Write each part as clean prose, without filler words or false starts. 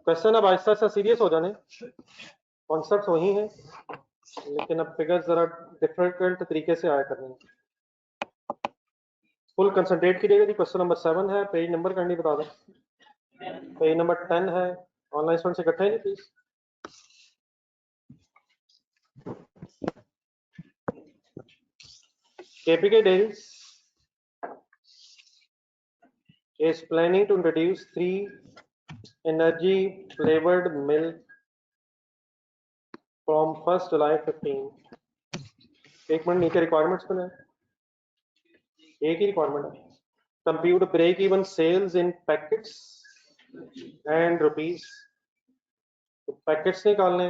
Question अब Aahista Aahista serious हो जाने, कॉन्सेप्ट वही हैं लेकिन अब फिगर्स जरा डिफरेंट तरीके से आया करने। फुल कंसंट्रेट कीजिएगा जी। क्वेश्चन नंबर 7 है, पेज नंबर करनी बता दो। पेज नंबर 10 है। ऑनलाइन स्टूडेंट से इकट्ठे हैं जी please. KPK Dairies is planning to introduce 3 energy flavored milk from 1st July 15। एक मिनट नीचे रिक्वायरमेंट्स में एक ही रिक्वायरमेंट है। Compute break even sales in packets and rupees. तो पैकेट्स निकालने,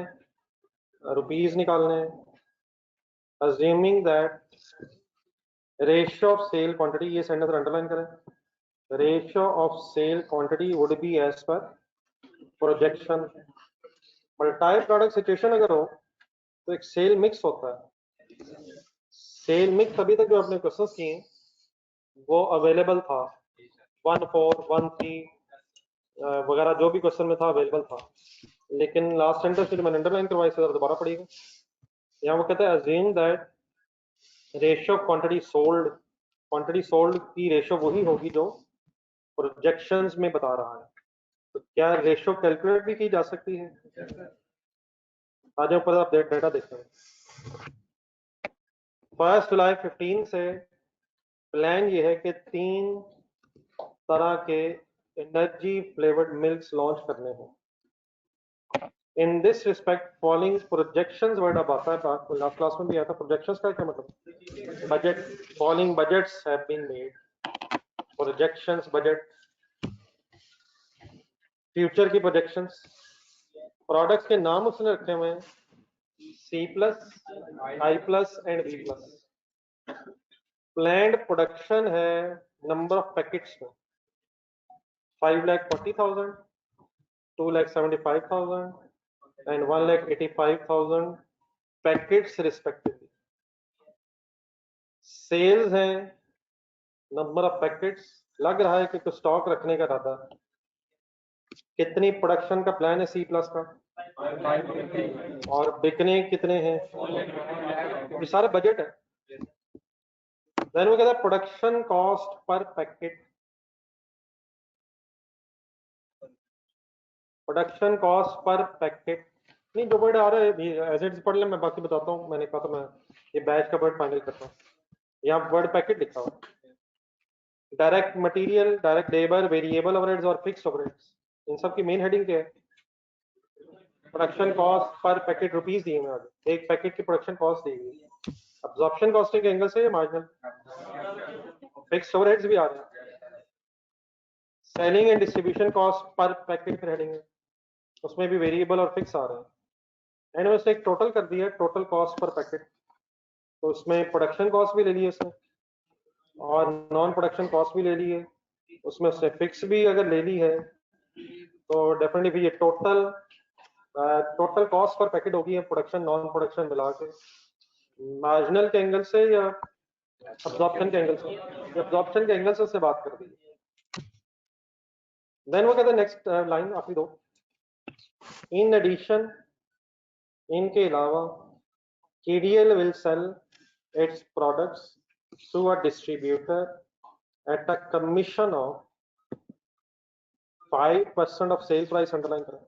रुपीज निकालने। Assuming that ratio of sale quantity, ये सेंटेंस अंडरलाइन करें, ratio of sale quantity would be as per projection. Multi product situation अगर हो तो एक सेल मिक्स होता है। सेल मिक्स अभी तक जो आपने क्वेश्चन किए वो अवेलेबल था, 1, 4, 1, 3 वगैरह जो भी क्वेश्चन में था अवेलेबल था, लेकिन लास्ट सेंटेंस में मैंने अंडरलाइन करवाया इसे दोबारा पढ़िएगा। यहाँ वो कहता है assume that ratio of quantity sold की रेशियो वही होगी जो प्रोजेक्शंस में बता रहा है। तो क्या रेशियो कैलकुलेट भी की जा सकती है? आज ऊपर आप डेटा देखते हैं। 1 जुलाई 15 से प्लान ये है कि 3 तरह के एनर्जी फ्लेवर्ड मिल्क्स लॉन्च करने हैं। In this respect following projections word अब आता है, लास्ट क्लास में भी आया था। प्रोजेक्शंस का क्या मतलब? Budget. Following budgets have been made. Projections, budget, future की प्रोजेक्शंस। प्रोडक्ट्स के नाम उसने रखे हुए हैं C+, I+ and V+। Planned production है नंबर ऑफ पैकेट्स में 5,40,000, 2,75,000 एंड 1,85,000 पैकेट्स रिस्पेक्टिवली। सेल्स है नंबर ऑफ पैकेट्स, लग रहा है कि कुछ स्टॉक रखने का इरादा है। कितनी प्रोडक्शन का प्लान है C+ का, और बिकने कितने हैं, ये सारे बजट है। देन वो कहता है production cost per packet. Production cost per packet नहीं, जो वर्ड आ रहा है एज इट पढ़ ले, मैं बाकी बताता हूँ। मैंने कहा था मैं ये बैच का वर्ड फाइनल करता हूँ। यहाँ वर्ड पैकेट लिखा हुआ, direct material, direct labour, variable overheads और फिक्स्ड ओवरहेड्स, इन सब की मेन हेडिंग क्या है? Production cost per packet rupees दिए हुए, एक पैकेट की प्रोडक्शन कॉस्ट दी हुई है। अब्जॉर्प्शन कॉस्टिंग के एंगल से मार्जिनल, फिक्स्ड ओवरहेड्स भी आ रहे हैं। Selling and distribution cost per packet की हेडिंग है, उसमें भी वेरिएबल और फिक्स आ रहे हैं। एंड उसने एक टोटल कर दिया, टोटल कॉस्ट पर पैकेट, तो उसमें प्रोडक्शन कॉस्ट भी ले ली उसने और नॉन प्रोडक्शन कॉस्ट भी ले ली है। उसमें उसने फिक्स भी अगर ले ली है तो डेफिनेटली ये टोटल कॉस्ट पर पैकेट होगी, प्रोडक्शन नॉन प्रोडक्शन मिला के। मार्जिनल के एंगल से या अब्जॉर्प्शन के एंगल से? अब्जॉर्प्शन के एंगल से उससे बात कर दी। देन वो कहते हैं नेक्स्ट लाइन आपकी दो, इन एडिशन, इनके अलावा KDL will sell its products to a distributor at a commission of 5% of sale price। Underline करें।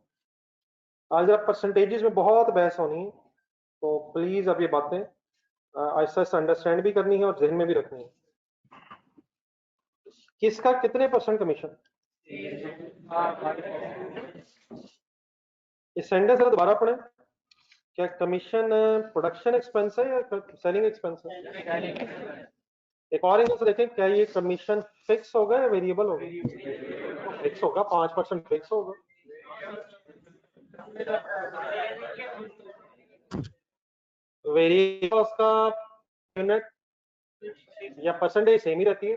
आज आप परसेंटेजेस में बहुत बहस होनी है, तो प्लीज अब ये बातें आहिस्ता आहिस्ता अंडरस्टैंड भी करनी है और जहन में भी रखनी है। किसका कितने % कमीशन? इस सेंटेंस से दोबारा पढ़ें। क्या कमीशन प्रोडक्शन एक्सपेंस है या सेलिंग एक्सपेंस है? एक और एंगल से देखें, क्या ये कमीशन फिक्स होगा या वेरिएबल होगा? फिक्स होगा, 5% फिक्स होगा। वेरिएबल उसका यूनिट या परसेंटेज सेम ही रहती है,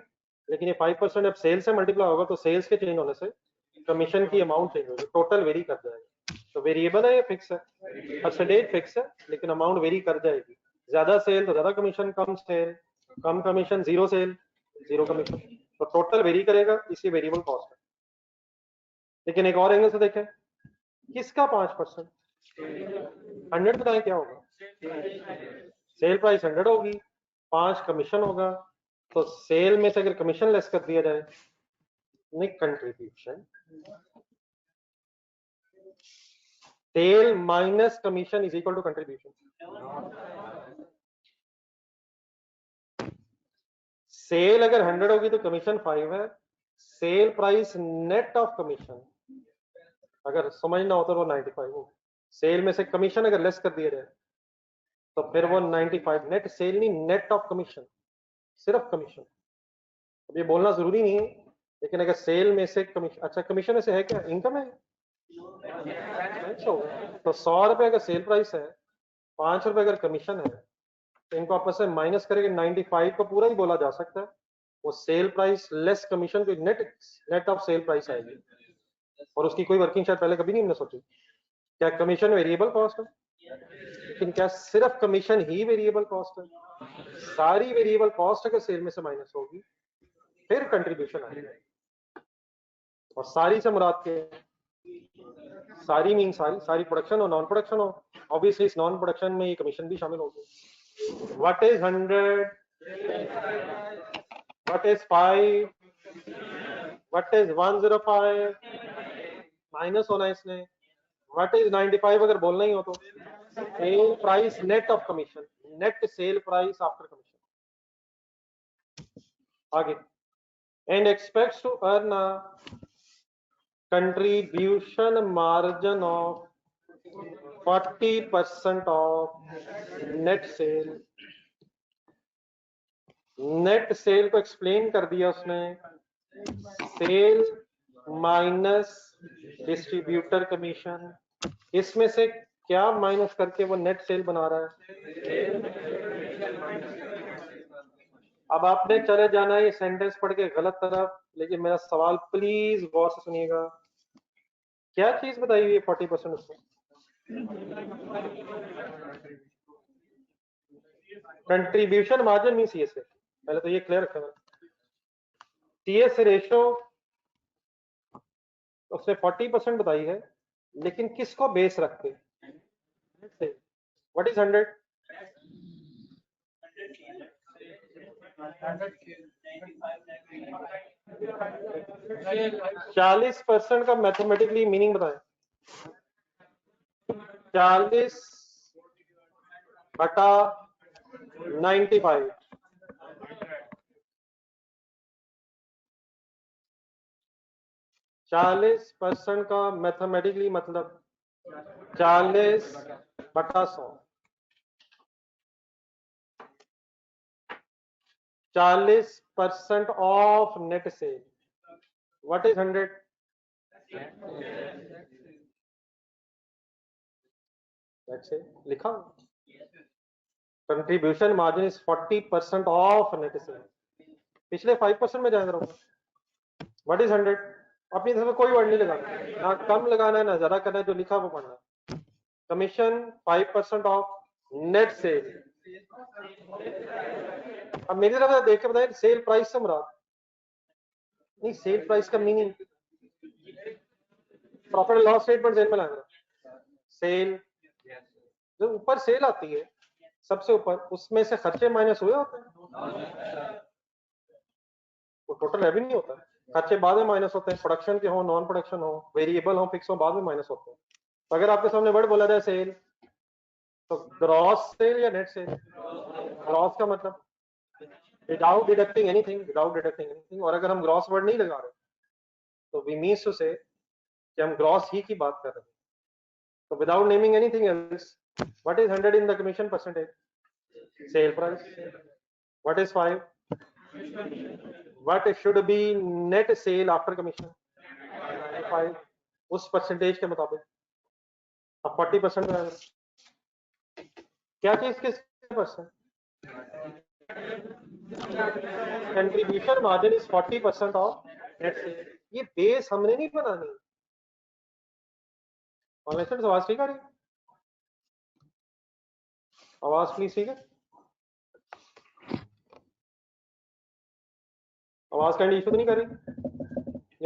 लेकिन ये 5% अब सेल्स से मल्टीप्लाई होगा तो सेल्स के चेंज होने से कमीशन की अमाउंट चेंज होगी, टोटल वेरी कर जाएगा। तो वेरिएबल है या फिक्स है? परसेंटेज फिक्स है लेकिन अमाउंट वेरी कर जाएगी। ज्यादा सेल तो ज्यादा कमीशन, कम सेल कम commission, zero sale zero commission, तो टोटल वेरी करेगा, इसी वेरिएबल कॉस्ट है। लेकिन एक और एंगल से देखें, किसका 5%? 100 बताएं क्या होगा? सेल प्राइस 100 होगी, 5 कमीशन होगा, तो सेल में से अगर कमीशन लेस कर दिया जाए, नहीं contribution, sale minus commission is equal to contribution. Sale अगर 100 होगी तो कमीशन 5 है, sale price net of commission अगर समझना हो तो वो 95 हो, सेल में से कमीशन अगर लेस कर दिया जाए तो फिर वो 95, नेट सेल नहीं, नेट ऑफ कमीशन, सिर्फ कमीशन। अब ये बोलना जरूरी नहीं है, लेकिन अगर सेल में से कमीशन, अच्छा कमीशन में से है क्या, इनकम है, तो 100 रुपए अगर सेल प्राइस है, 5 रुपए अगर कमीशन है, तो इनको आपस में माइनस करके 95 को पूरा ही बोला जा सकता है। वो सेल प्राइस लेस कमीशन को नेट ऑफ सेल प्राइस आएगी, और उसकी कोई वर्किंग शायद पहले कभी नहीं हमने सोची। क्या कमीशन वेरिएबल कॉस्ट है? लेकिन क्या सिर्फ कमीशन ही वेरिएबल कॉस्ट है? सारी वेरिएबल कॉस्ट अगर सेल में से माइनस होगी फिर कंट्रीब्यूशन आएगा। और सारी से मुराद के, सारी मीन सारी प्रोडक्शन हो, नॉन प्रोडक्शन हो, ऑब्वियसली इस नॉन प्रोडक्शन में ये कमीशन भी शामिल होगी। What is 100, what is 5, what is 105, minus होना इसने, व्हाट इज 95 अगर बोलना ही हो तो, sale price net of commission, net sale price after commission. आगे, and expects to earn a contribution margin of 40% of net sale। Net sale को explain कर दिया उसने, सेल माइनस डिस्ट्रीब्यूटर कमीशन, इसमें से क्या माइनस करके वो नेट सेल बना रहा है। अब आपने चले जाना है ये सेंटेंस पढ़ के गलत तरफ, लेकिन मेरा सवाल प्लीज गौर से सुनिएगा, क्या चीज बताई हुई है 40% उसमें? कंट्रीब्यूशन मार्जिन मीन सीएस, पहले तो ये क्लियर रखना। सीएस रेशो उसने 40% बताई है, लेकिन किसको बेस रखते? What is 100? 40% का मैथमेटिकली मीनिंग बताएं। 40 बटा 95, 40% का मैथमेटिकली मतलब 40 बटा 100, 40% of net sale. What is 100? लिखा, contribution margin is 40% of net cell. पिछले 5% में ध्यान रखो। What is 100? अपनी तरफ से कोई वर्ड नहीं लगाना, ना कम लगाना है ना ज्यादा करना है, जो लिखा वो पढ़ना। Commission 5% of net cell. अब मेरी तरफ से देख के बताएं, सेल प्राइस से मुराद नहीं, सेल प्राइस का मीनिंग प्रॉफिट लॉस स्टेटमेंट जेल में लाना। सेल जो ऊपर सेल आती है सबसे ऊपर, उसमें से खर्चे माइनस हुए होते हैं, वो टोटल रेवेन्यू होता है। खर्चे बाद में माइनस होते हैं, प्रोडक्शन के हो, नॉन प्रोडक्शन हो, वेरिएबल हो, फिक्स हो, बाद में माइनस होते हैं। तो अगर आपके सामने वर्ड बोला जाए सेल, तो ग्रॉस सेल या नेट सेल? ग्रॉस का मतलब without deducting anything, without deducting anything. और अगर हम ग्रॉस वर्ड नहीं लगा रहे तो वी मीन्स टू से कि हम ग्रॉस ही की बात कर रहे हैं। तो without naming anything else, what is 100 in the commission percentage? Sale price. What is 5? What should be net sale after commission? 5, उस परसेंटेज के मुताबिक। अब 40% क्या चीज किस percent? Contribution margin is 40% of net cell. ये बेस हमने नहीं बनानी। ऑनलाइन आवाज ठीक आ रही? आवाज प्लीज ठीक है? आवाज का इशू तो नहीं कर रही?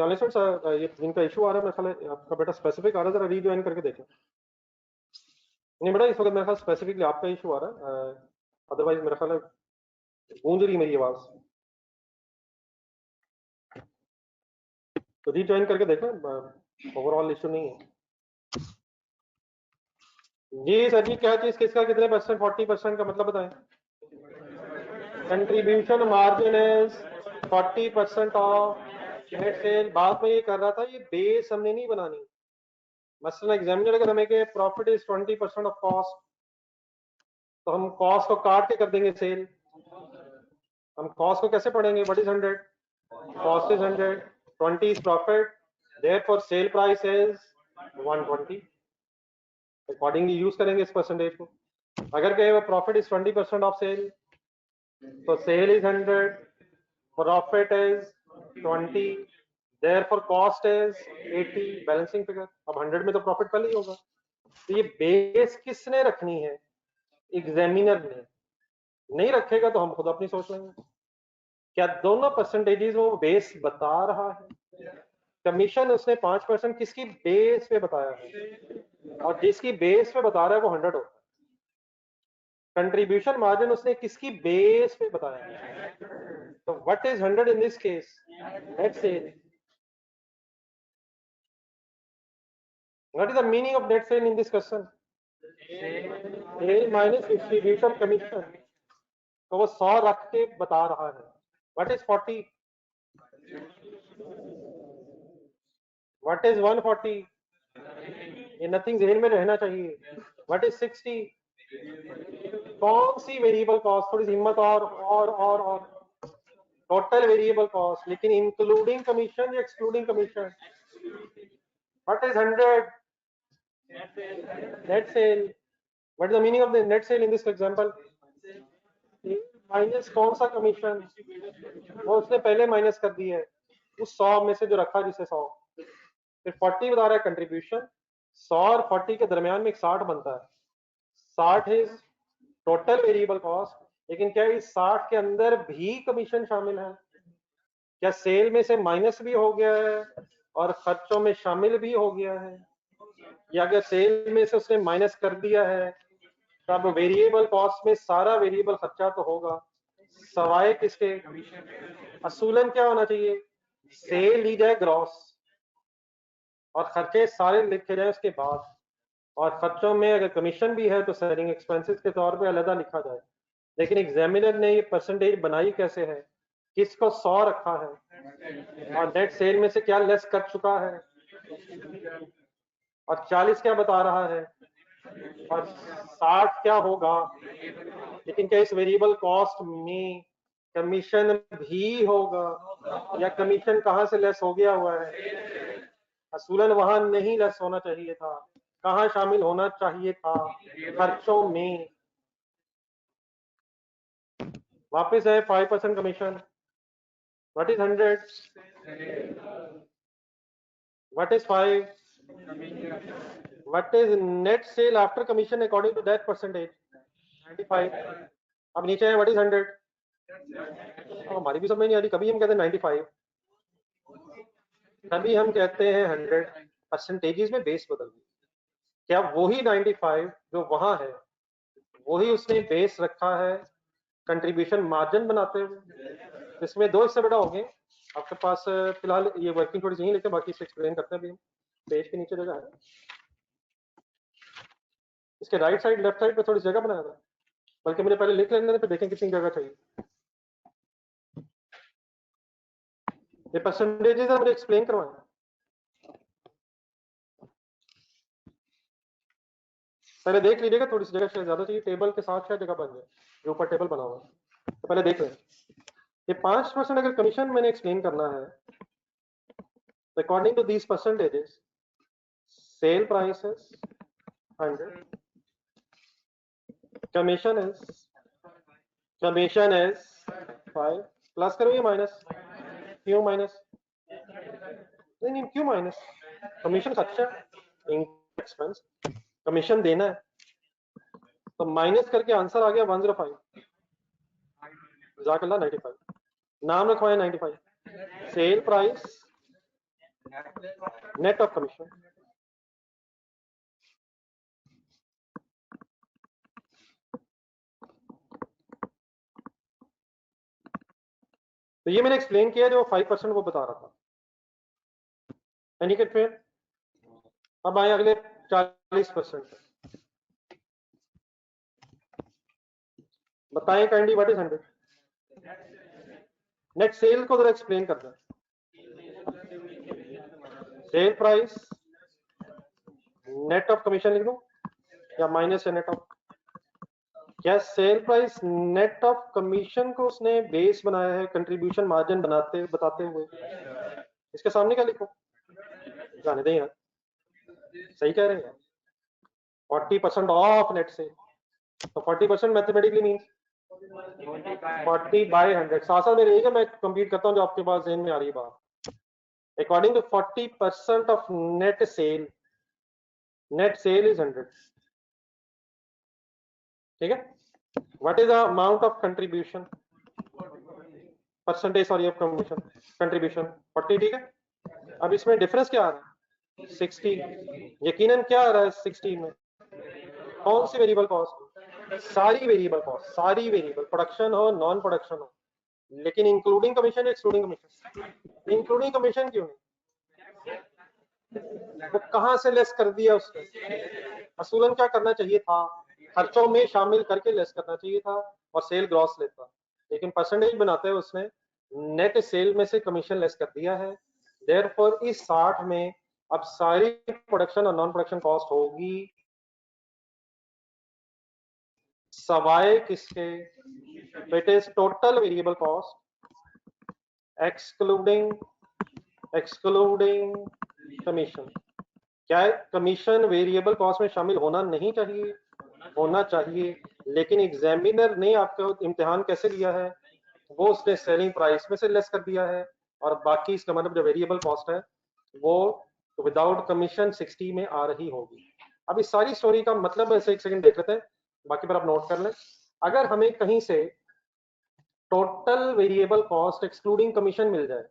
लिसन सर, ये जिनका इशू आ रहा है मेरे ख्याल है आपका बेटा स्पेसिफिक आ रहा है, जरा रीजॉइन करके देखें। नहीं बेटा, इस वक्त मेरे ख्याल स्पेसिफिकली आपका इशू आ रहा है, अदरवाइज मेरा ख्याल है गूंज रही मेरी आवाज। तो रीजॉइन करके देखें, ओवरऑल इशू नहीं है। जी सर जी, क्या चीज किसका कितने परसेंट? 40% का मतलब बताएं। Contribution margin is 40% of net cell. बात मैं ये कर रहा था, ये बेस हमने नहीं बनानी। मसलन एग्जामिनर अगर हमें के प्रॉफिट इज 20% ऑफ कॉस्ट, तो हम कॉस्ट को काट के कर देंगे सेल। हम कॉस्ट को कैसे पढ़ेंगे? What is 100? Cost is 100, 20 is profit, therefore sale price is 120। Accordingly use करेंगे इस परसेंटेज को। अगर कहे वो प्रॉफिट इज 20% ऑफ सेल, तो sale is 100, profit is 20, therefore cost is 80, balancing figure. अब 100 में तो प्रॉफिट पहले ही होगा। तो ये बेस किसने रखनी है? एग्जामिनर ने। नहीं रखेगा तो हम खुद अपनी सोच लेंगे। क्या दोनों परसेंटेजेस वो बेस बता रहा है? कमीशन उसने 5% किसकी बेस पे बताया है, और जिसकी बेस पे बता रहा है वो 100 होता है। कंट्रीब्यूशन मार्जिन उसने किसकी बेस पे बताया है? तो what is 100 in this case? Net sale. What is the meaning of net sale in this question? Sale minus distribution commission. तो वो 100 रख के बता रहा है। What is 40? What is 140? ये नथिंग जहन में रहना चाहिए। What is 60? कौन सी वेरिएबल कॉस्ट? थोड़ी सी हिम्मत और टोटल वेरिएबल कॉस्ट, लेकिन इंक्लूडिंग कमीशन या excluding commission? What is 100? Net sale. What is the meaning of the net sale in this example? Minus कौन सा कमीशन? वो उसने पहले माइनस कर दी है उस 100 में से जो रखा, जिसे 100। फिर 40 बता रहा है कंट्रीब्यूशन। 100 और 40 के दरमियान में एक 60 बनता है। 60 इज टोटल वेरिएबल कॉस्ट, लेकिन क्या इस 60 के अंदर भी कमीशन शामिल है? क्या सेल में से माइनस भी हो गया है और खर्चों में शामिल भी हो गया है? या अगर सेल में से उसने माइनस कर दिया है, तब वेरिएबल कॉस्ट में सारा वेरिएबल खर्चा तो होगा, सवाए किसके? असूलन क्या होना चाहिए? सेल ली जाए ग्रॉस और खर्चे सारे लिखे जाए उसके बाद, और खर्चों में अगर कमीशन भी है तो सेलिंग एक्सपेंसेस के तौर पे अलग लिखा जाए। लेकिन एग्जामिनर ने ये परसेंटेज बनाई कैसे है? किसको 100 रखा है और नेट सेल में से क्या लेस कर चुका है, और 40 क्या बता रहा है, और 60 क्या होगा? लेकिन क्या इस वेरिएबल कॉस्ट में कमीशन भी होगा, या कमीशन कहाँ से लेस हो गया हुआ है? असूलन वहां नहीं लेस होना चाहिए था। कहाँ शामिल होना चाहिए था? खर्चों में। वापस है 5% commission. What is 100? What is 5? What is net sale after commission according to that percentage? 95। अब नीचे है व्हाट इज 100? हमारी भी समझ नहीं आ रही। कभी हम कहते हैं 95, कभी हम कहते हैं 100। परसेंटेजेस में बेस बदल गई। क्या वही 95 जो वहां है वही उसने बेस रखा है कंट्रीब्यूशन मार्जिन बनाते हुए? इसमें दो हिस्से बड़ा हो गए आपके पास। फिलहाल ये वर्किंग थोड़ी सी नहीं, लेकिन बाकी से एक्सप्लेन करते हैं अभी हम। पेज के नीचे जगह है, इसके राइट साइड लेफ्ट साइड पे थोड़ी जगह बनाया था, बल्कि मुझे पहले लिख लेने दें, फिर देखें कितनी जगह चाहिए। ये परसेंटेजेस मुझे एक्सप्लेन करवाएं। पहले देख लीजिएगा, थोड़ी सी जगह शायद ज्यादा चाहिए, टेबल के साथ शायद जगह बन जाए, जो ऊपर टेबल बना हुआ है। तो पहले देख लें। ये 5% अगर कमीशन मैंने एक्सप्लेन करना है, according to these percentages, sale price is 100, commission is 5, plus करो या माइनस? क्यों माइनस? नहीं नहीं, क्यों माइनस? कमीशन खर्चा, एक्सपेंस, कमीशन देना है, तो माइनस करके आंसर आ गया 105। जज़ाकल्लाह 95। नाम रखवाया 95। Cell price net of commission. तो ये मैंने एक्सप्लेन किया जो 5% वो बता रहा था। Any confusion? अब आए अगले 40%। बताएं kindly what is 100? Net sale को जरा एक्सप्लेन करना। Cell price net of commission लिख दूं या माइनस या नेट ऑफ? क्या cell price net of commission को उसने बेस बनाया है कंट्रीब्यूशन मार्जिन बताते हुए? इसके सामने क्या लिखो? जाने दें यार, सही कह रहे हैं यार। 40% ऑफ नेट सेल, तो 40% मैथमेटिकली मींस 40/100। साथ साथ मेरे मैं कंप्लीट करता हूं जो आपके पास ज़हन में आ रही है बात। According to 40% of net sale is 100। ठीक है। What is the amount of contribution percentage sorry of commission contribution 40। ठीक है। अब इसमें डिफरेंस क्या आ रहा है? 60। यकीनन क्या आ रहा है 60 में? कौन सी वेरिएबल कॉस्ट? सारी वेरिएबल कॉस्ट, सारी वेरिएबल, प्रोडक्शन हो नॉन प्रोडक्शन हो, लेकिन including commission excluding commission? Including commission क्यों नहीं? वो कहां से लेस कर दिया उसने? असूलन क्या करना चाहिए था? खर्चों में शामिल करके लेस करना चाहिए था और सेल ग्रॉस लेता, लेकिन परसेंटेज बनाते हुए उसने नेट सेल में से कमीशन लेस कर दिया है। देयरफॉर इस 60 में अब सारी प्रोडक्शन और नॉन प्रोडक्शन कॉस्ट होगी सवाए किसके? It is total variable cost excluding commission. क्या है? कमीशन वेरिएबल कॉस्ट में शामिल होना नहीं चाहिए? होना चाहिए, लेकिन एग्जामिनर ने आपको इम्तिहान कैसे लिया है? वो उसने सेलिंग प्राइस में से लेस कर दिया है और बाकी इसका मतलब जो वेरिएबल कॉस्ट है वो विदाउट कमीशन 60 में आ रही होगी। अब इस सारी स्टोरी का मतलब ऐसे एक सेकंड देख लेते हैं, बाकी पर आप नोट कर लें। अगर हमें कहीं से total variable cost excluding commission मिल जाए,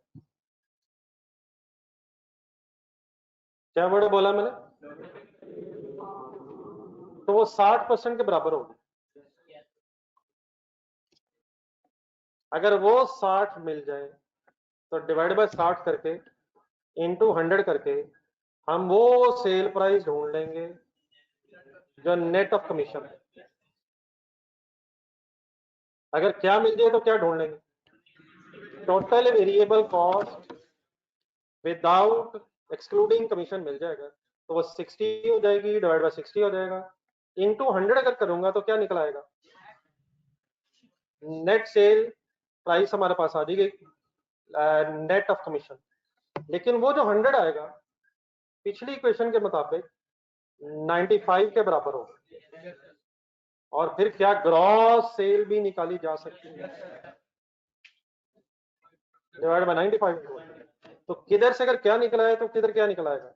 क्या वर्ड बोला मैंने? तो वो 60% के बराबर होगी। अगर वो 60 मिल जाए तो डिवाइड बाय 60 करके इनटू 100 करके हम वो सेल प्राइस ढूंढ लेंगे जो नेट ऑफ कमीशन है। अगर क्या मिल जाए तो क्या ढूंढ लेंगे? Total variable cost without excluding commission मिल जाएगा, तो वो 60 हो जाएगी, डिवाइड बाय 60 हो जाएगा, इनटू 100 अगर करूंगा तो क्या निकल आएगा? नेट सेल प्राइस हमारे पास आ जाएगी नेट ऑफ कमीशन। लेकिन वो जो 100 आएगा पिछली इक्वेशन के मुताबिक 95 के बराबर होगा, और फिर क्या ग्रॉस सेल भी निकाली जा सकती है डिवाइड बाय 95। तो किधर से अगर क्या निकला है तो किधर क्या निकल आएगा?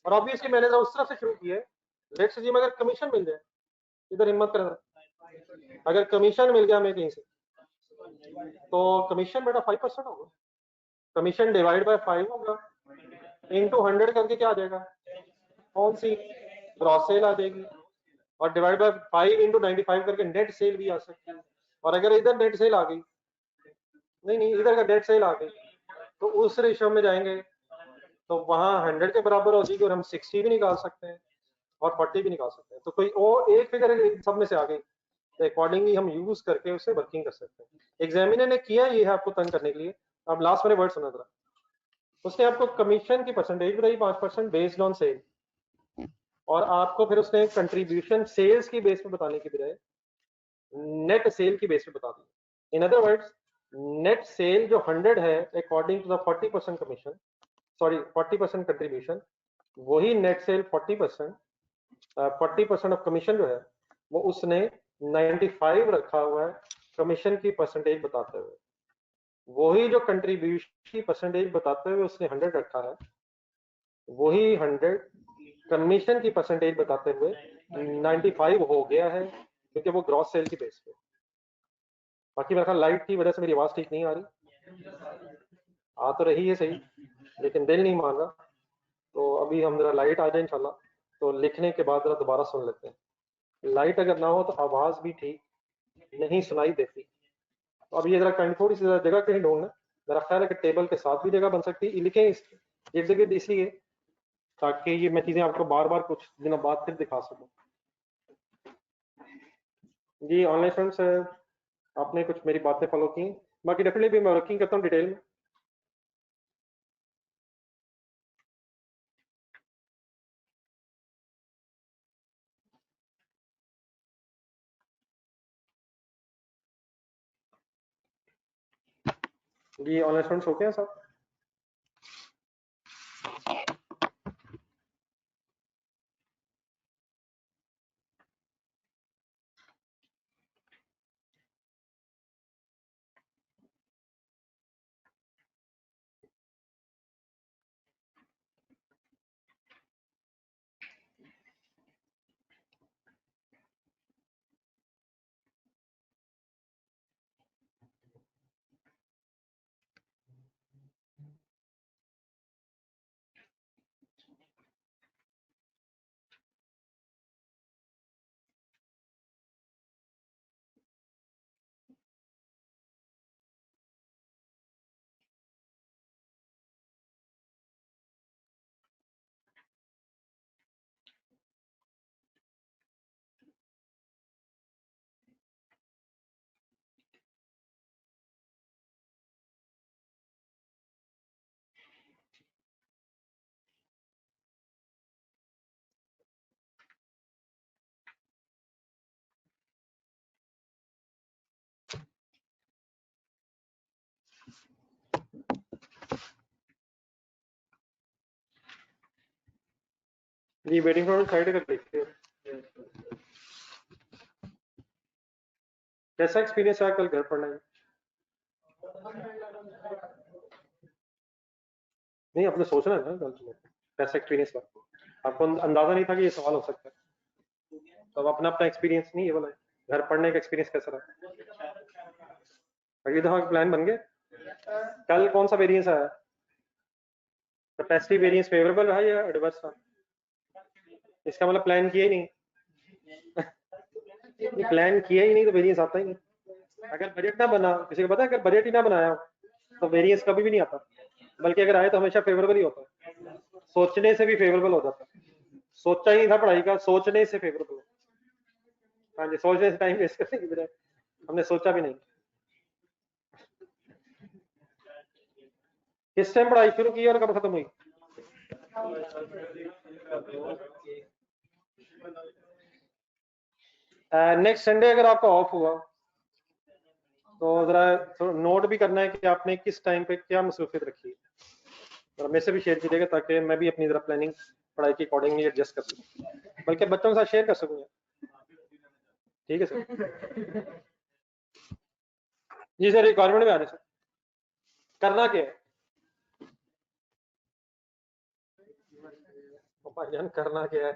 और ऑब्वियसली मैंने उस तरफ से शुरू किया है। लेट्स अज्यूम अगर कमीशन मिल जाए, इधर हिम्मत कर, अगर कमीशन मिल गया हमें कहीं से, तो कमीशन बेटा 5% होगा। कमीशन डिवाइड बाय 5 होगा, इनटू 100 करके क्या आ जाएगा? कौन सी? ग्रॉस सेल आ जाएगी, और डिवाइड बाय 5 इंटू 95 करके नेट सेल भी आ सकती है। और अगर इधर नेट सेल आ गई, नहीं इधर का नेट सेल आ गई, तो उस रेशियो में जाएंगे तो वहां 100 के बराबर हो जाएगी और हम 60 भी निकाल सकते हैं और 40 भी निकाल सकते हैं। तो कोई और एक फिगर सब में से आ गई तो अकॉर्डिंगली हम यूज करके उसे वर्किंग कर सकते हैं। एग्जामिनर ने किया ये है आपको तंग करने के लिए। अब लास्ट वाले वर्ड सुना जरा। उसने आपको कमीशन की परसेंटेज बताई 5% बेस्ड ऑन सेल, और आपको फिर उसने कंट्रीब्यूशन सेल्स की बेस पे बताने की बजाय नेट सेल की बेस पे बता दी। In other words net sale जो 100 है according to the 40% commission, sorry 40% contribution, वही नेट सेल 40% ऑफ कमीशन जो है वो उसने 95 रखा हुआ है कमीशन की परसेंटेज बताते हुए। वही जो कंट्रीब्यूशन की परसेंटेज बताते हुए उसने 100 रखा है, वही 100 कमीशन की परसेंटेज बताते हुए 95 हो गया है, क्योंकि वो ग्रॉस सेल की बेस पे। बाकी मेरा ख्याल लाइट की वजह से मेरी आवाज ठीक नहीं आ रही, आ तो रही है सही लेकिन दिल नहीं मान रहा। तो अभी हम जरा लाइट आ जाए इंशाल्लाह, तो लिखने के बाद जरा दोबारा सुन लेते हैं। लाइट अगर ना हो तो आवाज भी ठीक नहीं सुनाई देती। तो अब ये जरा कहीं थोड़ी सी जगह कहीं ढूंढना, मेरा ख्याल है कि टेबल के साथ भी जगह बन सकती है, लिखें एक जगह इसलिए ताकि ये मैं चीजें आपको बार बार कुछ दिनों बाद फिर दिखा सकूं। जी ऑनलाइन स्टूडेंट्स, आपने कुछ मेरी बातें फॉलो की, बाकी डेफिनेटली भी मैं वर्किंग करता हूँ डिटेल में। जी ऑनलाइन स्टूडेंट्स होते हैं सब। जी वेटिंग फॉर साइड कर देखते हैं कैसा एक्सपीरियंस है कल घर पढ़ने में। नहीं आपने सोचना है ना कल सुबह कैसा एक्सपीरियंस था, आपको अंदाजा नहीं था कि ये सवाल हो सकता है, तो अब अपना अपना एक्सपीरियंस नहीं है बोला घर पढ़ने का एक्सपीरियंस कैसा रहा। अगली दफा प्लान बन गया। कल कौन सा वेरिएंस आया, कैपेसिटी वेरिएंस फेवरेबल रहा या एडवर्स रहा, इसका मतलब प्लान किया ही नहीं। प्लान किया ही नहीं तो वेरिएंस आता ही नहीं। अगर बजट ना बना, किसी को पता है अगर बजट ही ना बनाया तो वेरिएंस कभी भी नहीं आता, बल्कि अगर आए तो हमेशा फेवरेबल ही होता है, सोचने से भी फेवरेबल हो जाता है। सोचा ही नहीं था पढ़ाई का, सोचने से फेवरेबल। हाँ जी, सोचने से टाइम वेस्ट करने की बजाय हमने सोचा भी नहीं। किस टाइम पढ़ाई शुरू की और कब खत्म हुई। नेक्स्ट संडे अगर आपका ऑफ हुआ तो जरा नोट भी करना है कि आपने किस टाइम पे क्या मसरूफियत रखी है, और मेरे से भी शेयर कीजिएगा ताकि मैं भी अपनी जरा प्लानिंग पढ़ाई के अकॉर्डिंगली एडजस्ट कर सकूँ, बल्कि बच्चों के साथ शेयर कर सकूँ। ठीक है सर। जी सर रिक्वायरमेंट में आ रहे सर, करना क्या है भाईजान, करना क्या है,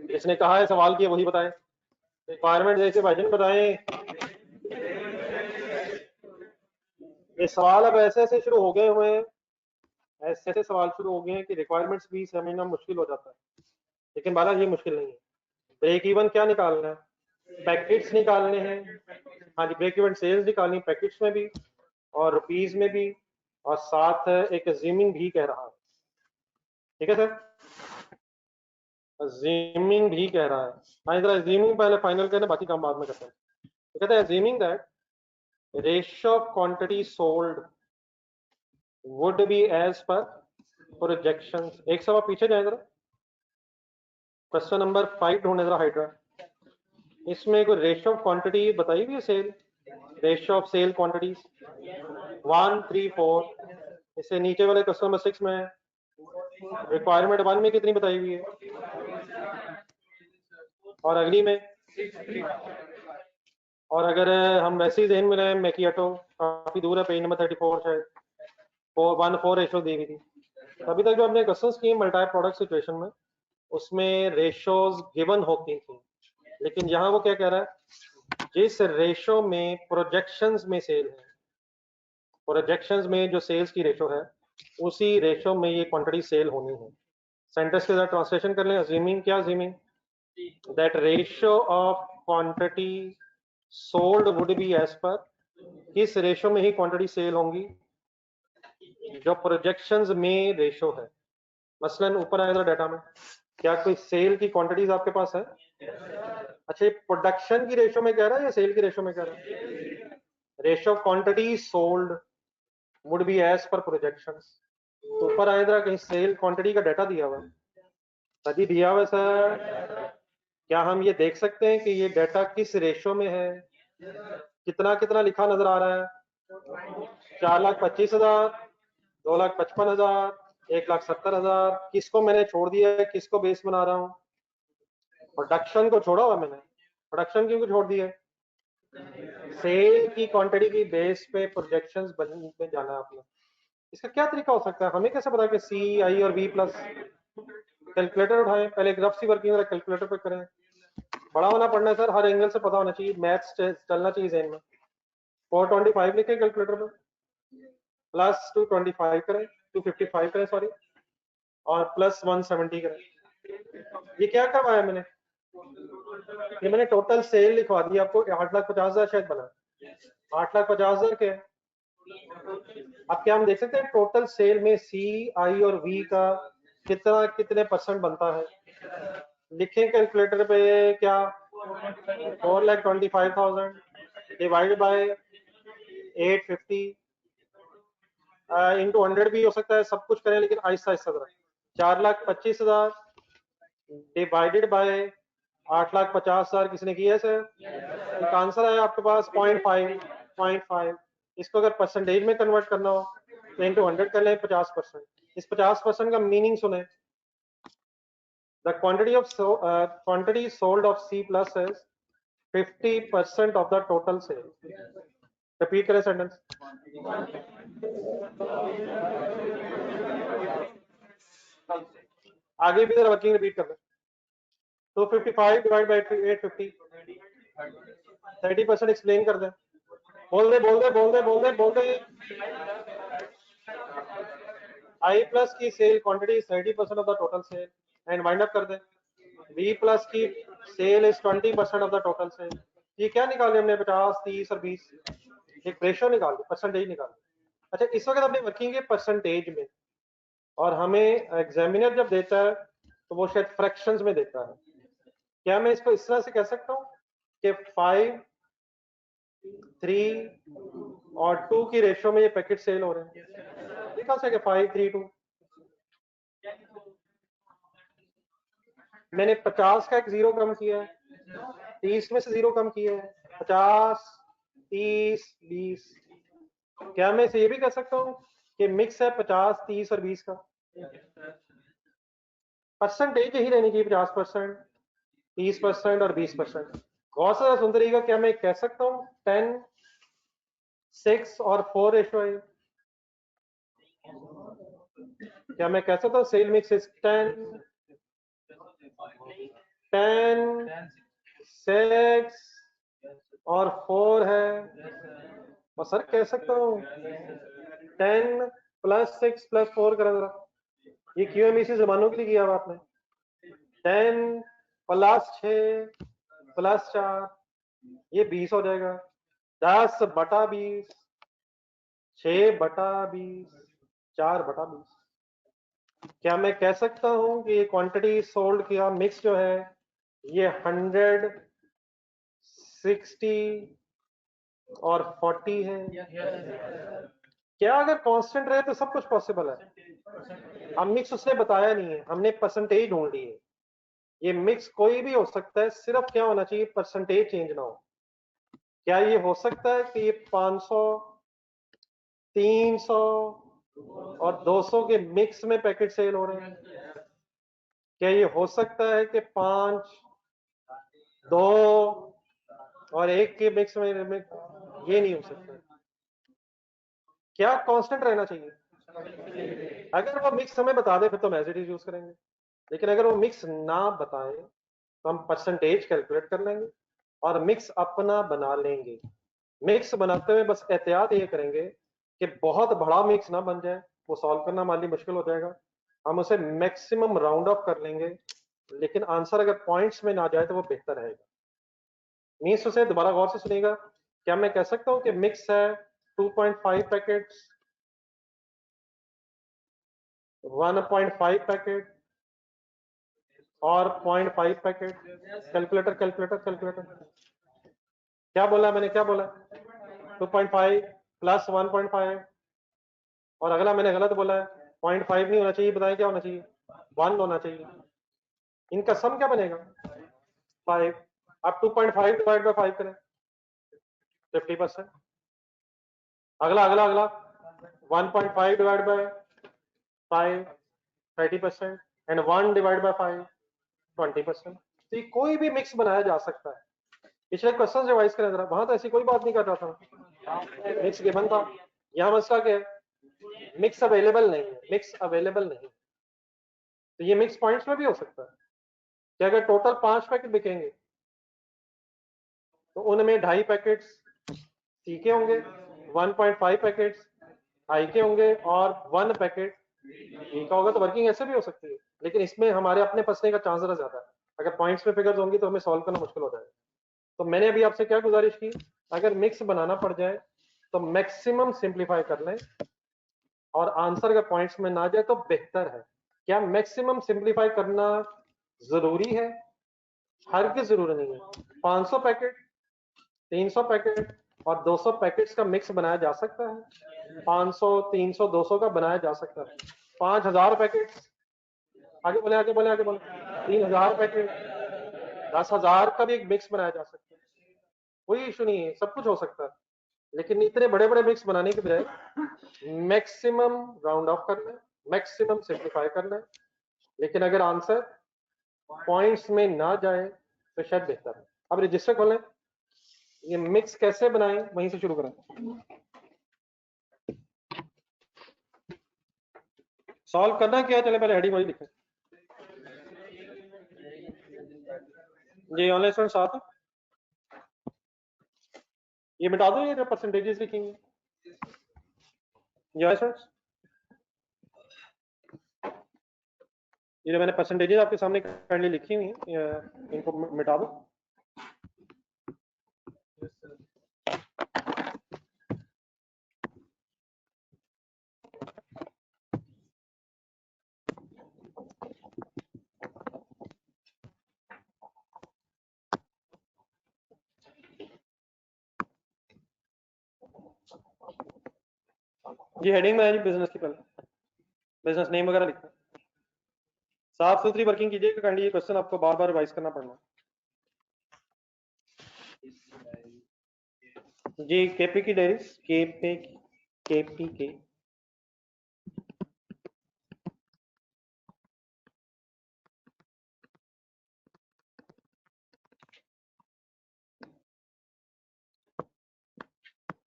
जिसने कहा है सवाल किया वही बताए, रिक्वायरमेंट जैसे भाईजान बताएं। ये सवाल अब ऐसे ऐसे शुरू हो गए हुए हैं, ऐसे ऐसे सवाल शुरू हो गए हैं कि रिक्वायरमेंट्स भी समझना मुश्किल हो जाता है, लेकिन बाला ये मुश्किल नहीं है। ब्रेक इवन क्या निकालना है, पैकेट्स निकालने हैं। हाँ जी, ब्रेक इवन सेल्स निकालनी पैकेट्स में भी और रुपीज में भी, और साथ एक अज्यूमिंग भी कह रहा है। ठीक है सर, अज्यूमिंग भी कह रहा है। हाँ इधर अज्यूमिंग पहले फाइनल करना, बाकी काम बाद में करते हैं। तो कहते हैं assuming that ratio of quantity sold would be as per projections. एक सवाल पीछे जाए जरा, क्वेश्चन नंबर 5 ढूंढे जरा हाइड्रा। इसमें कोई रेशियो ऑफ क्वांटिटी बताई हुई है sale, ratio of sale quantities 1 3 4। इससे नीचे वाले क्वेश्चन नंबर 6 में रिक्वायरमेंट 1 में कितनी बताई हुई है और अगली में। और अगर हम वैसे ही जहन में रहे मैकियाटो काफी दूर है, पेज नंबर 34 शायद 1:4 रेशो दी हुई थी। अभी तक जो हमने क्वेश्चंस किए मल्टी प्रोडक्ट सिचुएशन में, उसमें रेशोज गिवन होती थी, लेकिन यहाँ वो क्या कह रहा है जिस रेशो में प्रोजेक्शंस में सेल है, प्रोजेक्शंस में जो सेल्स की रेशो है उसी रेशो में ये क्वांटिटी सेल होनी है। सेंटेंस के साथ ट्रांसलेशन कर लें। अज्यूमिंग, क्या assuming? That ratio of quantity sold would be as per, किस रेशो में ही क्वांटिटी सेल होंगी? जो प्रोजेक्शंस में रेशो है। मसलन ऊपर आएगा डाटा में, क्या कोई सेल की क्वांटिटीज आपके पास है? अच्छा, प्रोडक्शन की रेशो में कह रहा है या सेल की रेशो में कह रहा है? Ratio quantity sold would be as per projections. तो ऊपर आएगा कहीं सेल क्वांटिटी का डाटा दिया हुआ है, सभी दिया हुआ है सर। क्या हम ये देख सकते हैं कि ये डाटा किस रेशो में है? कितना कितना लिखा नजर आ रहा है? 4,25,000, 2,55,000, 1,70,000। किसको मैंने छोड़ दिया है, किसको बेस बना रहा हूँ? प्रोडक्शन को छोड़ा हुआ मैंने। प्रोडक्शन क्यों छोड़ दिया? सेल की क्वांटिटी की बेस पे प्रोजेक्शंस में जाना है आपने। इसका क्या तरीका हो सकता है? हमें कैसे पता कि सी, आई और बी प्लस? कैलकुलेटर उठाएं, पहले एक रफ सी वर्किंग कैलकुलेटर पे करें। बड़ा होना पड़ना है सर, हर एंगल से पता होना चाहिए, मैथ्स चलना चाहिए ज़हन में। 425 लिखे कैलकुलेटर पे, प्लस 225 करें, 255 करें सॉरी, और प्लस 170 करें। ये क्या करवाया मैंने? ये मैंने टोटल सेल लिखवा दी आपको, 8,50,000 शायद बना, 8,50,000 के। अब क्या हम देख सकते हैं टोटल सेल में सी, आई और वी का कितना कितने परसेंट बनता है? लिखें कैलकुलेटर पे, क्या 4,25,000 डिवाइड बाय 850 इंटू 100 भी हो सकता है, सब कुछ करें लेकिन आहिस्ता आहिस्ता करें। 4,25,000 डिवाइडेड बाय 8,50,000 किसने किया सर? एक आंसर आया आपके पास 0.5। इसको अगर परसेंटेज में कन्वर्ट करना हो तो इंटू 100 कर लें, 50%। इस 50% का मीनिंग सुने। The quantity sold of C plus is 50% of the total sale. Repeat करें सेंटेंस। आगे भी जरा वर्किंग रिपीट कर लें। 255 डिवाइड बाई 850, 30% एक्सप्लेन कर दें। बोल दे बोल दे बोल दे बोल दे बोल दे। आई प्लस की sale quantity 30% of the total sale, and wind up कर दें। वी प्लस की sale is 20% of the total sale. ये क्या निकाले हमने? 50, 30 और 20। एक रेशो निकाल दी, परसेंटेज निकाल दी। अच्छा, इस वक्त हमने वर्किंग है परसेंटेज में, और हमें एग्जामिनर जब देता है तो वो शायद फ्रैक्शंस में देता है। क्या मैं इसको इस तरह से कह सकता हूँ कि 5, 3 और 2 की रेशो में ये पैकेट सेल हो रहे हैं? देखा सके 5, 3, 2। मैंने 50 का एक जीरो कम किया है, 30 में से जीरो कम किया है, 50, 30, 20। क्या मैं इसे ये भी कह सकता हूँ कि मिक्स है 50, 30 और 20 का? परसेंटेज यही रहनी चाहिए, 50%, 30% और 20%। बहुत सारा सुंदरी का क्या मैं कह सकता हूँ 10, 6 और 4 रेशो है? क्या मैं कह सकता हूँ सेल मिक्स इज 10, 6 और 4 है? और सर कह सकता हूँ 10 प्लस 6 प्लस 4 करा जरा। ये क्यों एम इसी जमानों के लिए किया हुआ आपने? 10 प्लस 6 प्लस 4, ये 20 हो जाएगा। 10/20, 6/20, 4/20। क्या मैं कह सकता हूं कि ये क्वांटिटी सोल्ड किया मिक्स जो है ये 100, 60 और 40 है? क्या अगर कांस्टेंट रहे तो सब कुछ पॉसिबल है। हम मिक्स उसने बताया नहीं है, हमने परसेंटेज ढूंढ ली है। ये मिक्स कोई भी हो सकता है, सिर्फ क्या होना चाहिए, परसेंटेज चेंज ना हो। क्या ये हो सकता है कि ये 500, 300 और 200 के मिक्स में पैकेट सेल हो रहे हैं? क्या ये हो सकता है कि 5, 2 और 1 के मिक्स में? ये नहीं हो सकता। क्या कांस्टेंट रहना चाहिए? अगर वो मिक्स हमें बता दे फिर तो हम एज इट इज यूज करेंगे, लेकिन अगर वो मिक्स ना बताए तो हम परसेंटेज कैलकुलेट कर लेंगे। और मिक्स अपना बना लेंगे। मिक्स बनाते हुए बस एहतियात ये करेंगे कि बहुत बड़ा मिक्स ना बन जाए, वो सॉल्व करना हमारे लिए मुश्किल हो जाएगा। हम उसे मैक्सिमम राउंड ऑफ कर लेंगे, लेकिन आंसर अगर पॉइंट्स में ना जाए तो वो बेहतर रहेगा। मीन्स उसे दोबारा गौर से सुनिएगा। क्या मैं कह सकता हूं कि मिक्स है 2.5 पैकेट्स, 1.5 पैकेट और 0.5 पैकेट? कैलकुलेटर कैलकुलेटर कैलकुलेटर, क्या बोला मैंने, क्या बोला? 2.5 प्लस 1.5, और अगला मैंने गलत बोला है, 0.5 नहीं होना चाहिए। बताएं क्या होना चाहिए? 1 होना चाहिए। इनका सम क्या बनेगा? 5। अब 2.5 डिवाइड बाय 5 करें, 50%। अगला अगला अगला 1.5 divide by 5, 30%, and 1 divide by 5, 20%। तो ये कोई भी मिक्स बनाया जा सकता है। पिछले क्वेश्चन रिवाइज करें जरा, वहां तो ऐसी कोई बात नहीं कर रहा था, मिक्स गिवन था। यहाँ मसला क्या है? मिक्स अवेलेबल नहीं है, मिक्स अवेलेबल नहीं। तो ये मिक्स पॉइंट्स में भी हो सकता है कि अगर टोटल 5 पैकेट बिकेंगे तो उनमें 2.5 पैकेट्स सी के होंगे, 1.5 पैकेट्स आई के होंगे और 1 पैकेट ई का होगा। तो वर्किंग ऐसे भी हो सकती है, लेकिन इसमें हमारे अपने फंसने का चांस ज़रा ज्यादा है। अगर पॉइंट्स में फिगर्स होंगी तो हमें सॉल्व करना मुश्किल हो जाएगा। तो मैंने अभी आपसे क्या गुजारिश की, अगर मिक्स बनाना पड़ जाए तो मैक्सिमम सिंप्लीफाई कर लें, और आंसर अगर पॉइंट्स में ना जाए तो बेहतर है। क्या मैक्सिमम सिंप्लीफाई करना जरूरी है? हरगिज़ जरूरी नहीं है। 500 पैकेट, 300 पैकेट और 200 पैकेट्स का मिक्स बनाया जा सकता है। 500, 300, 200 का बनाया जा सकता है। 5000 पैकेट्स, आगे बोले आगे बोले आगे बोले, 3000 पैकेट, 10,000 का भी एक मिक्स बनाया जा सकता है। कोई इशू नहीं है, सब कुछ हो सकता है। लेकिन इतने बड़े बड़े मिक्स बनाने के बजाय मैक्सिमम राउंड ऑफ कर लें, मैक्सिमम सिंप्लीफाई कर लें। लेकिन अगर आंसर पॉइंट्स में ना जाए तो शायद बेहतर है। अब रजिस्टर खोलें, ये मिक्स कैसे बनाएं वहीं से शुरू करें। सॉल्व करना क्या है, चले पहले हेडिंग वही लिखें। जी ऑनलाइन स्टूडेंट 7, ये मिटा दो, ये जो परसेंटेजेस लिखेंगे। ये स्टूडेंट्स, ये जो मैंने परसेंटेजेस आपके सामने काइंडली लिखी हुई हैं, इनको मिटा दो। ये हेडिंग में है जी बिजनेस की, पहले बिजनेस नेम वगैरह लिखना। साफ सुथरी वर्किंग कीजिएगा काइंडली, ये क्वेश्चन आपको बार बार रिवाइज करना पड़ना जी। केपी की डेयरीज, केपी के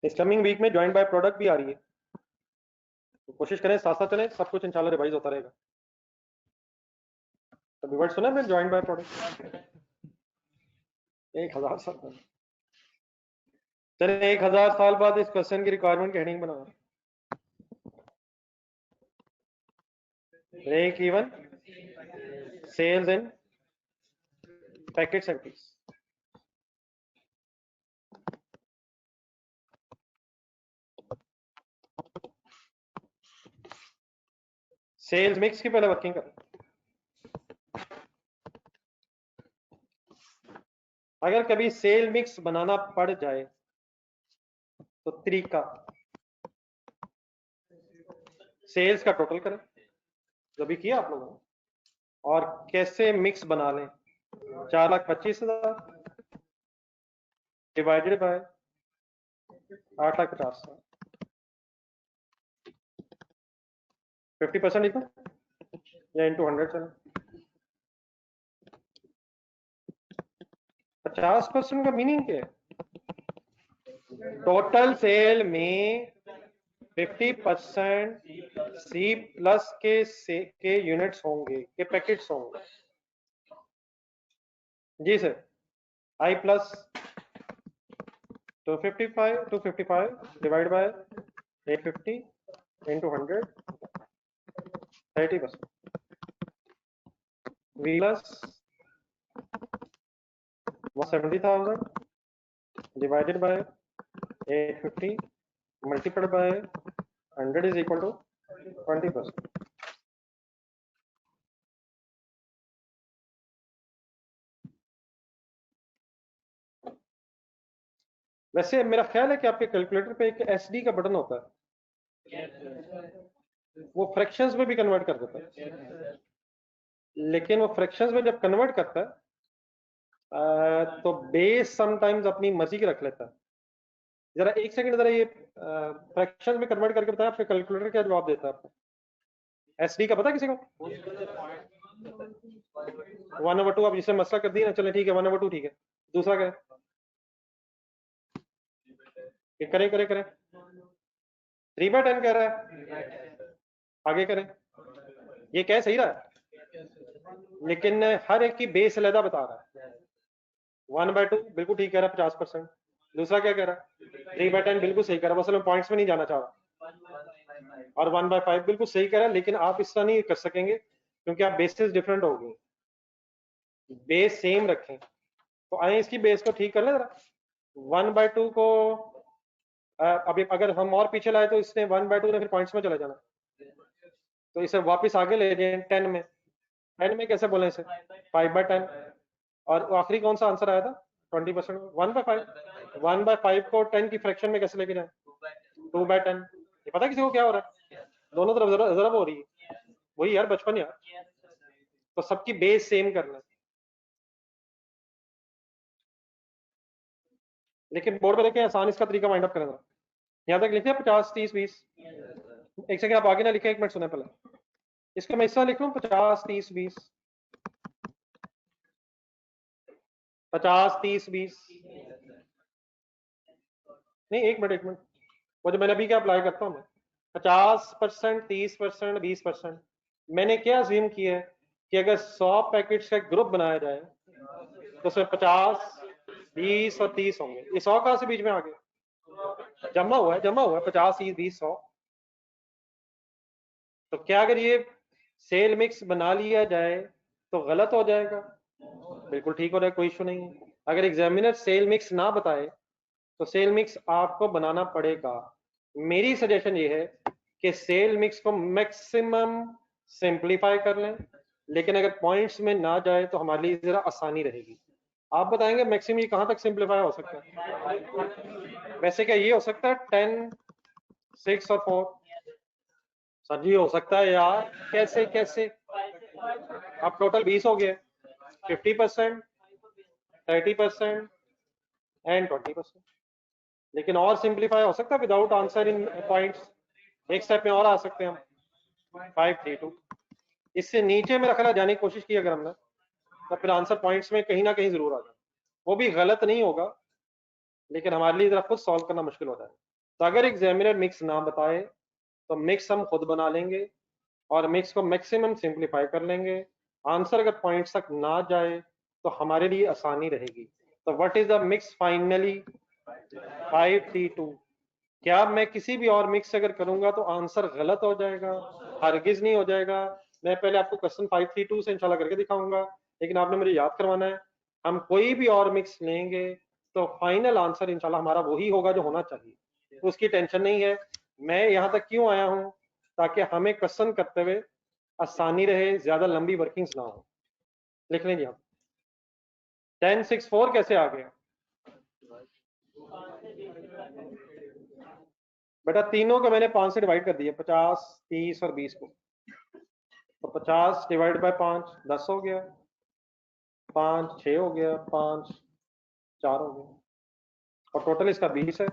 इस कमिंग वीक में ज्वाइंट बाय प्रोडक्ट भी आ रही है, तो कोशिश करें साथ साथ चलें, सब कुछ इंशाल्लाह रिवाइज होता रहेगा। तो वर्ड सुना मैं, ज्वाइंट बाय प्रोडक्ट 1000 साल बाद। चले 1000 साल बाद इस क्वेश्चन की रिक्वायरमेंट की हेडिंग बना, break even sales in packets and piece. Sales mix की पहले वर्किंग करें। अगर कभी सेल मिक्स बनाना पड़ जाए तो तरीका, सेल्स का टोटल करें जो भी किया आप लोगों ने, और कैसे मिक्स बना लें। 4,25,000 डिवाइडेड बाय 8,50,000, 50% लिखो या इंटू 100 चलें। 50% का मीनिंग क्या है? टोटल सेल में 50% सी प्लस के यूनिट्स होंगे, के पैकेट्स होंगे। जी sir, I plus 255 divided by 850 into 100, 30%. V plus 170,000 divided by 850 multiplied by 100 is equal to 20%. वैसे मेरा ख्याल है कि आपके कैलकुलेटर पे एक एसडी का बटन होता है, वो फ्रैक्शंस में भी कन्वर्ट कर देता है, लेकिन वो फ्रैक्शंस में जब कन्वर्ट करता है तो बेस समटाइम्स अपनी मर्जी की रख लेता है। जरा एक सेकंड जरा ये फ्रैक्शंस में कन्वर्ट करके बताया आपके कैलकुलेटर क्या जवाब देता है आपको? एसडी का पता किसी को? 1/2 आप जिसे मसला कर दिया ना, चले ठीक है 1/2 ठीक है। दूसरा क्या है? करें 3/10 कह रहा है, आगे करें, ये क्या सही रहा है, लेकिन हर एक की बेस अलग बता रहा है। 1/2 बिल्कुल ठीक कह रहा है 50%। दूसरा क्या कह रहा है? 3/10 बिल्कुल सही कह रहा है, असल में पॉइंट्स में नहीं जाना चाह रहा। और 1/5 बिल्कुल सही कह रहा है, लेकिन आप इस तरह नहीं कर सकेंगे क्योंकि आप बेसिस डिफरेंट हो गई, बेस सेम रखें। तो आए इसकी बेस को ठीक कर लें जरा। 1/2 को अभी अगर हम और पीछे लाए तो इसने 1/2 ने फिर पॉइंट्स में चला जाना, तो इसे वापस आगे ले जाए 10 में। 10 में कैसे बोले इसे? 5/10। और आखिरी कौन सा आंसर आया था? 20%। 1/5। 1/5 को 10 की फ्रैक्शन में कैसे लेके जाए? 2/10। ये पता किसी को क्या हो रहा है? दोनों तरफ जरब हो रही है, वही यार बचपन यार। तो सबकी बेस सेम करना है, लेकिन बोर्ड पे देखें आसान इसका तरीका वाइंड अप करें। यहाँ तक लिखिए 50 30 20। एक सेकंड आप आगे ना लिखें, एक मिनट सुने पहले। इसको मैं इस तरह लिख लूं 50 30 20, 50 30 20। नहीं एक मिनट, वो जो मैंने अभी क्या अप्लाई करता हूँ मैं 50%, 30%, 20%। मैंने क्या अज्यूम किया है कि अगर 100 पैकेट्स का ग्रुप बनाया जाए तो उसमें 50, 20 और 30 होंगे। ये 100 कहां से बीच में आ गया? जमा हुआ है 50, 30, 20, 100। तो क्या अगर ये सेल मिक्स बना लिया जाए तो गलत हो जाएगा? बिल्कुल ठीक हो रहा है, कोई इशू नहीं है। अगर एग्जामिनर सेल मिक्स ना बताए तो सेल मिक्स आपको बनाना पड़ेगा। मेरी सजेशन ये है कि सेल मिक्स को मैक्सिमम सिंप्लीफाई कर लें, लेकिन अगर पॉइंट्स में ना जाए तो हमारे लिए जरा आसानी रहेगी। आप बताएंगे मैक्सिमम ये कहां तक सिंप्लीफाई हो सकता है? वैसे क्या ये हो सकता है 10, 6 और 4? सर जी हो सकता है यार, कैसे कैसे? अब टोटल 20 हो गए, 50%, 30% एंड 20%। लेकिन और सिंप्लीफाई हो सकता है विदाउट आंसर इन पॉइंट्स। एक स्टेप में और आ सकते हैं हम 5 3 2। इससे नीचे में रखना जाने की कोशिश की अगर हमने तो फिर आंसर पॉइंट्स में कहीं ना कहीं जरूर आ जाए। वो भी गलत नहीं होगा, लेकिन हमारे लिए जरा खुद सॉल्व करना मुश्किल हो जाए। तो अगर एग्जामिनर मिक्स ना बताए तो मिक्स हम खुद बना लेंगे और मिक्स को मैक्सिमम सिंप्लीफाई कर लेंगे। आंसर अगर पॉइंट्स तक ना जाए तो हमारे लिए आसानी रहेगी। तो what is the mix finally? 5 3 2। क्या मैं किसी भी और मिक्स अगर करूंगा तो आंसर गलत हो जाएगा? हरगिज नहीं हो जाएगा। मैं पहले आपको क्वेश्चन 5 3 2 से इंशाल्लाह करके दिखाऊंगा, लेकिन आपने मुझे याद करवाना है। हम कोई भी और मिक्स लेंगे तो फाइनल आंसर इंशाल्लाह हमारा वही होगा जो होना चाहिए, तो उसकी टेंशन नहीं है। मैं यहाँ तक क्यों आया हूँ? ताकि हमें क्वेश्चन करते हुए आसानी रहे, ज्यादा लंबी वर्किंग्स ना हो। लिख लेंगे आप 10 6 4 कैसे आ गया बेटा? तीनों को मैंने 5 से डिवाइड कर दिया, 50 30 और 20 को। तो 50 डिवाइड बाय 5 10 हो गया, 5 6 हो गया, 5 4 हो गया, और टोटल इसका 20 है।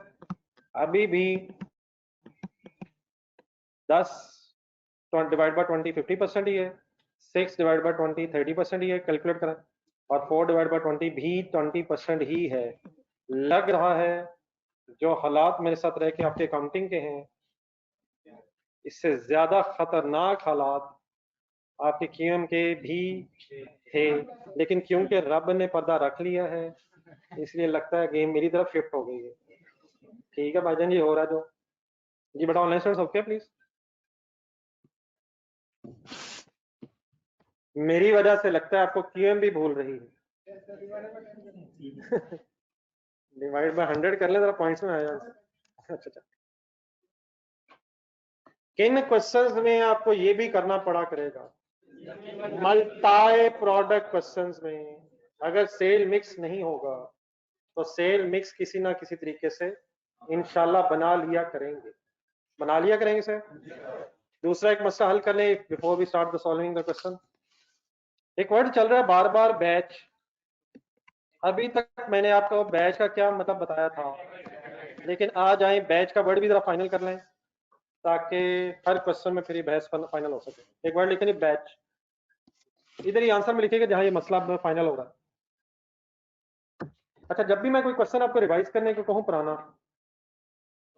अभी भी 10 डिवाइड बाय 20 50% ही है, 6 डिवाइड बाय 20 30% ही है, कैलकुलेट करें। और 4 डिवाइड बाय 20 भी 20% ही है। लग रहा है जो हालात मेरे साथ रह के आपके अकाउंटिंग के हैं, इससे ज्यादा खतरनाक हालात आपके क्यूएम के भी थे, लेकिन क्योंकि रब ने पर्दा रख लिया है इसलिए लगता है गेम मेरी तरफ शिफ्ट हो गई है। ठीक है भाईजान जी, हो रहा है जो जी। बेटा ऑनलाइन स्टूडेंट्स ओके प्लीज। मेरी वजह से लगता है आपको क्यूएम भी भूल रही है। डिवाइड बाय 100 कर ले जरा, पॉइंट्स में आ जाए। अच्छा, किन क्वेश्चंस में आपको ये भी करना पड़ा करेगा, मल्टी प्रोडक्ट क्वेश्चंस में अगर सेल मिक्स नहीं होगा तो सेल मिक्स किसी ना किसी तरीके से इंशाल्लाह बना लिया करेंगे सर। दूसरा एक मसला हल कर ले before we start the solving the question. एक वर्ड चल रहा है बार बार, बैच। अभी तक मैंने आपको बैच का क्या मतलब बताया था, लेकिन आज आए बैच का वर्ड भी जरा फाइनल कर लें ताकि हर क्वेश्चन में फिर ये बहस फाइनल हो सके। एक वर्ड लिखेंगे बैच, इधर ही आंसर में लिखेगा जहां ये मसला फाइनल हो रहा है। अच्छा, जब भी मैं कोई क्वेश्चन आपको रिवाइज करने को कहूँ पुराना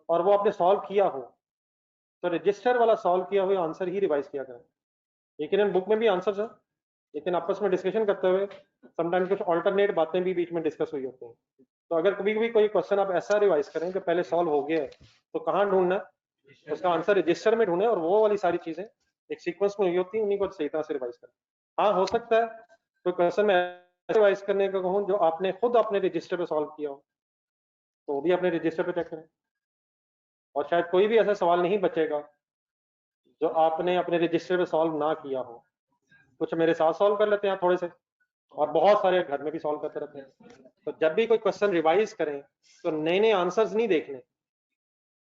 और वो आपने सॉल्व किया हो तो रजिस्टर वाला सॉल्व किया हुआ आंसर ही रिवाइज किया करें। लेकिन बुक में भी आंसर्स है, लेकिन आपस में डिस्कशन करते हुए समटाइम्स कुछ ऑल्टरनेट बातें भी बीच में डिस्कस हुई होती हैं। तो अगर कभी कभी कोई क्वेश्चन आप ऐसा रिवाइज करें जो पहले सॉल्व हो गया है तो कहाँ ढूंढना है, उसका आंसर रजिस्टर में ढूंढे और वो वाली सारी चीजें एक सीक्वेंस में हुई होती है, उन्हीं को सही तरह से रिवाइज करें। हाँ, हो सकता है कोई क्वेश्चन में रिवाइज करने को कहूँ जो आपने खुद अपने रजिस्टर पे सॉल्व किया हो तो वो भी अपने रजिस्टर पे चेक करें। और शायद कोई भी ऐसा सवाल नहीं बचेगा जो आपने अपने रजिस्टर पे सॉल्व ना किया हो। कुछ मेरे साथ सॉल्व कर लेते हैं थोड़े से, और बहुत सारे घर में भी सॉल्व करते रहते हैं। तो जब भी कोई क्वेश्चन रिवाइज करें तो नए नए आंसर्स नहीं देखने,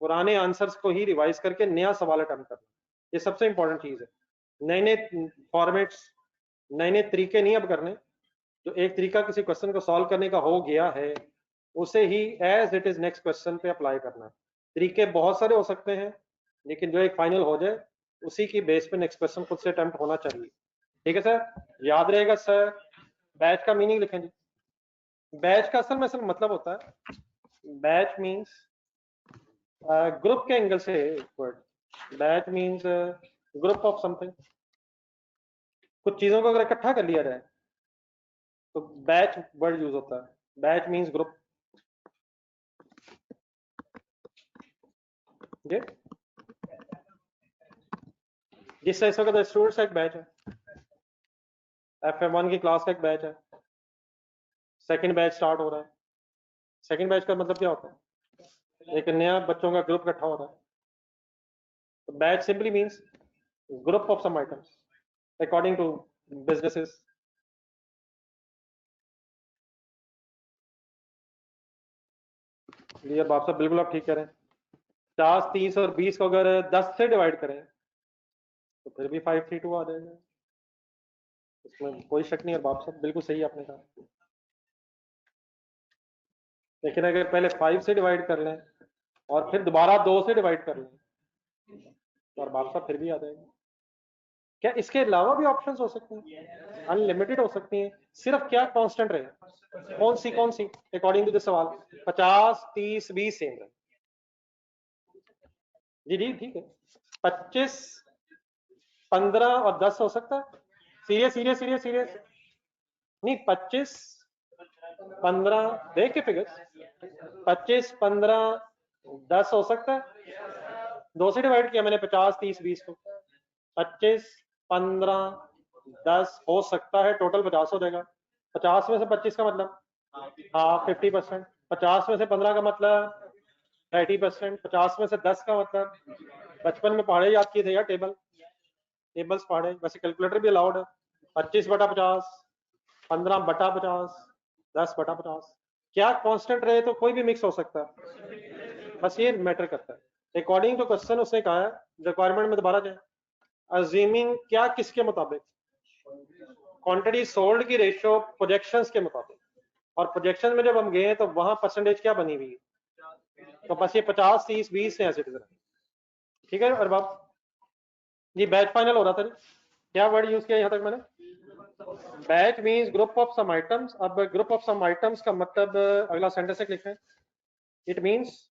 पुराने आंसर्स को ही रिवाइज करके नया सवाल अटेम्प्ट करना, ये सबसे इंपॉर्टेंट चीज है। नए नए फॉर्मेट्स, नए नए तरीके नहीं अब करने। जो एक तरीका किसी क्वेश्चन को सॉल्व करने का हो गया है उसे ही as it is next question पे अप्लाई करना। तरीके बहुत सारे हो सकते हैं, लेकिन जो एक फाइनल हो जाए उसी की बेस पे नेक्स्ट क्वेश्चन खुद से अटेम्प्ट होना चाहिए। ठीक है सर, याद रहेगा सर। बैच का मीनिंग लिखें जी। बैच का असल में मतलब होता है, बैच मींस ग्रुप के एंगल से word. Batch means group of something. कुछ चीजों को अगर इकट्ठा कर लिया जाए तो बैच वर्ड यूज होता है। Batch means group. जिससे इस वक्त स्टूडेंट्स का एक बैच है, FM1 की क्लास का एक बैच है, सेकंड बैच स्टार्ट हो रहा है। सेकंड बैच का मतलब क्या होता है, एक नया बच्चों का ग्रुप इकट्ठा हो रहा है। तो batch simply means group of some items according to businesses. ये बात साहब बिल्कुल आप ठीक कह रहे हैं। 50, 30 और 20 को अगर 10 से डिवाइड करें तो फिर भी 532 आ जाएगा, इसमें कोई शक नहीं। और बाप साहब बिल्कुल सही आपने कहा। लेकिन अगर पहले 5 से डिवाइड कर लें और फिर दोबारा 2 से डिवाइड कर लें तो और बाप साहब फिर भी आ जाएगा। क्या इसके अलावा भी ऑप्शंस हो सकते हैं, अनलिमिटेड हो सकती हैं, सिर्फ क्या कांस्टेंट रहे? कौन सी अकॉर्डिंग टू द सवाल? 50, 30, 20 सेम रहे। जी जी ठीक है। 25, 15 और 10 हो सकता है। सीरियस नहीं, 25, 15 देख के फिगर, 25, 15, 10 हो सकता है। 2 से डिवाइड किया मैंने 50, 30, 20 को। 25, 15, 10 हो सकता है, टोटल 50 हो जाएगा। 50 में से 25 का मतलब हाँ 50%। 50 में से 15 का मतलब 30%। 50 में से 10 का मतलब, बचपन में पढ़े याद किए थे यार, टेबल्स पढ़े, वैसे कैलकुलेटर भी अलाउड है। 25/50, 15/50, 10/50। क्या कांस्टेंट रहे तो कोई भी मिक्स हो सकता है, बस ये मैटर करता है। अकॉर्डिंग टू क्वेश्चन उसने कहा है, रिक्वायरमेंट में दोबारा जाए, अज्यूमिंग क्या किसके मुताबिक, क्वांटिटी सोल्ड की रेशियो प्रोजेक्शंस के मुताबिक। और प्रोजेक्शन में जब हम गए तो वहां परसेंटेज क्या बनी हुई है, तो बस ये 50, 30, 20 से ऐसे ठीक है। और बाप जी बैच फाइनल हो रहा था जी, क्या वर्ड यूज किया यहां तक मैंने? Batch means group of some items. अब ग्रुप ऑफ सम आइटम्स का मतलब अगला सेंटेंस से लिखें, it means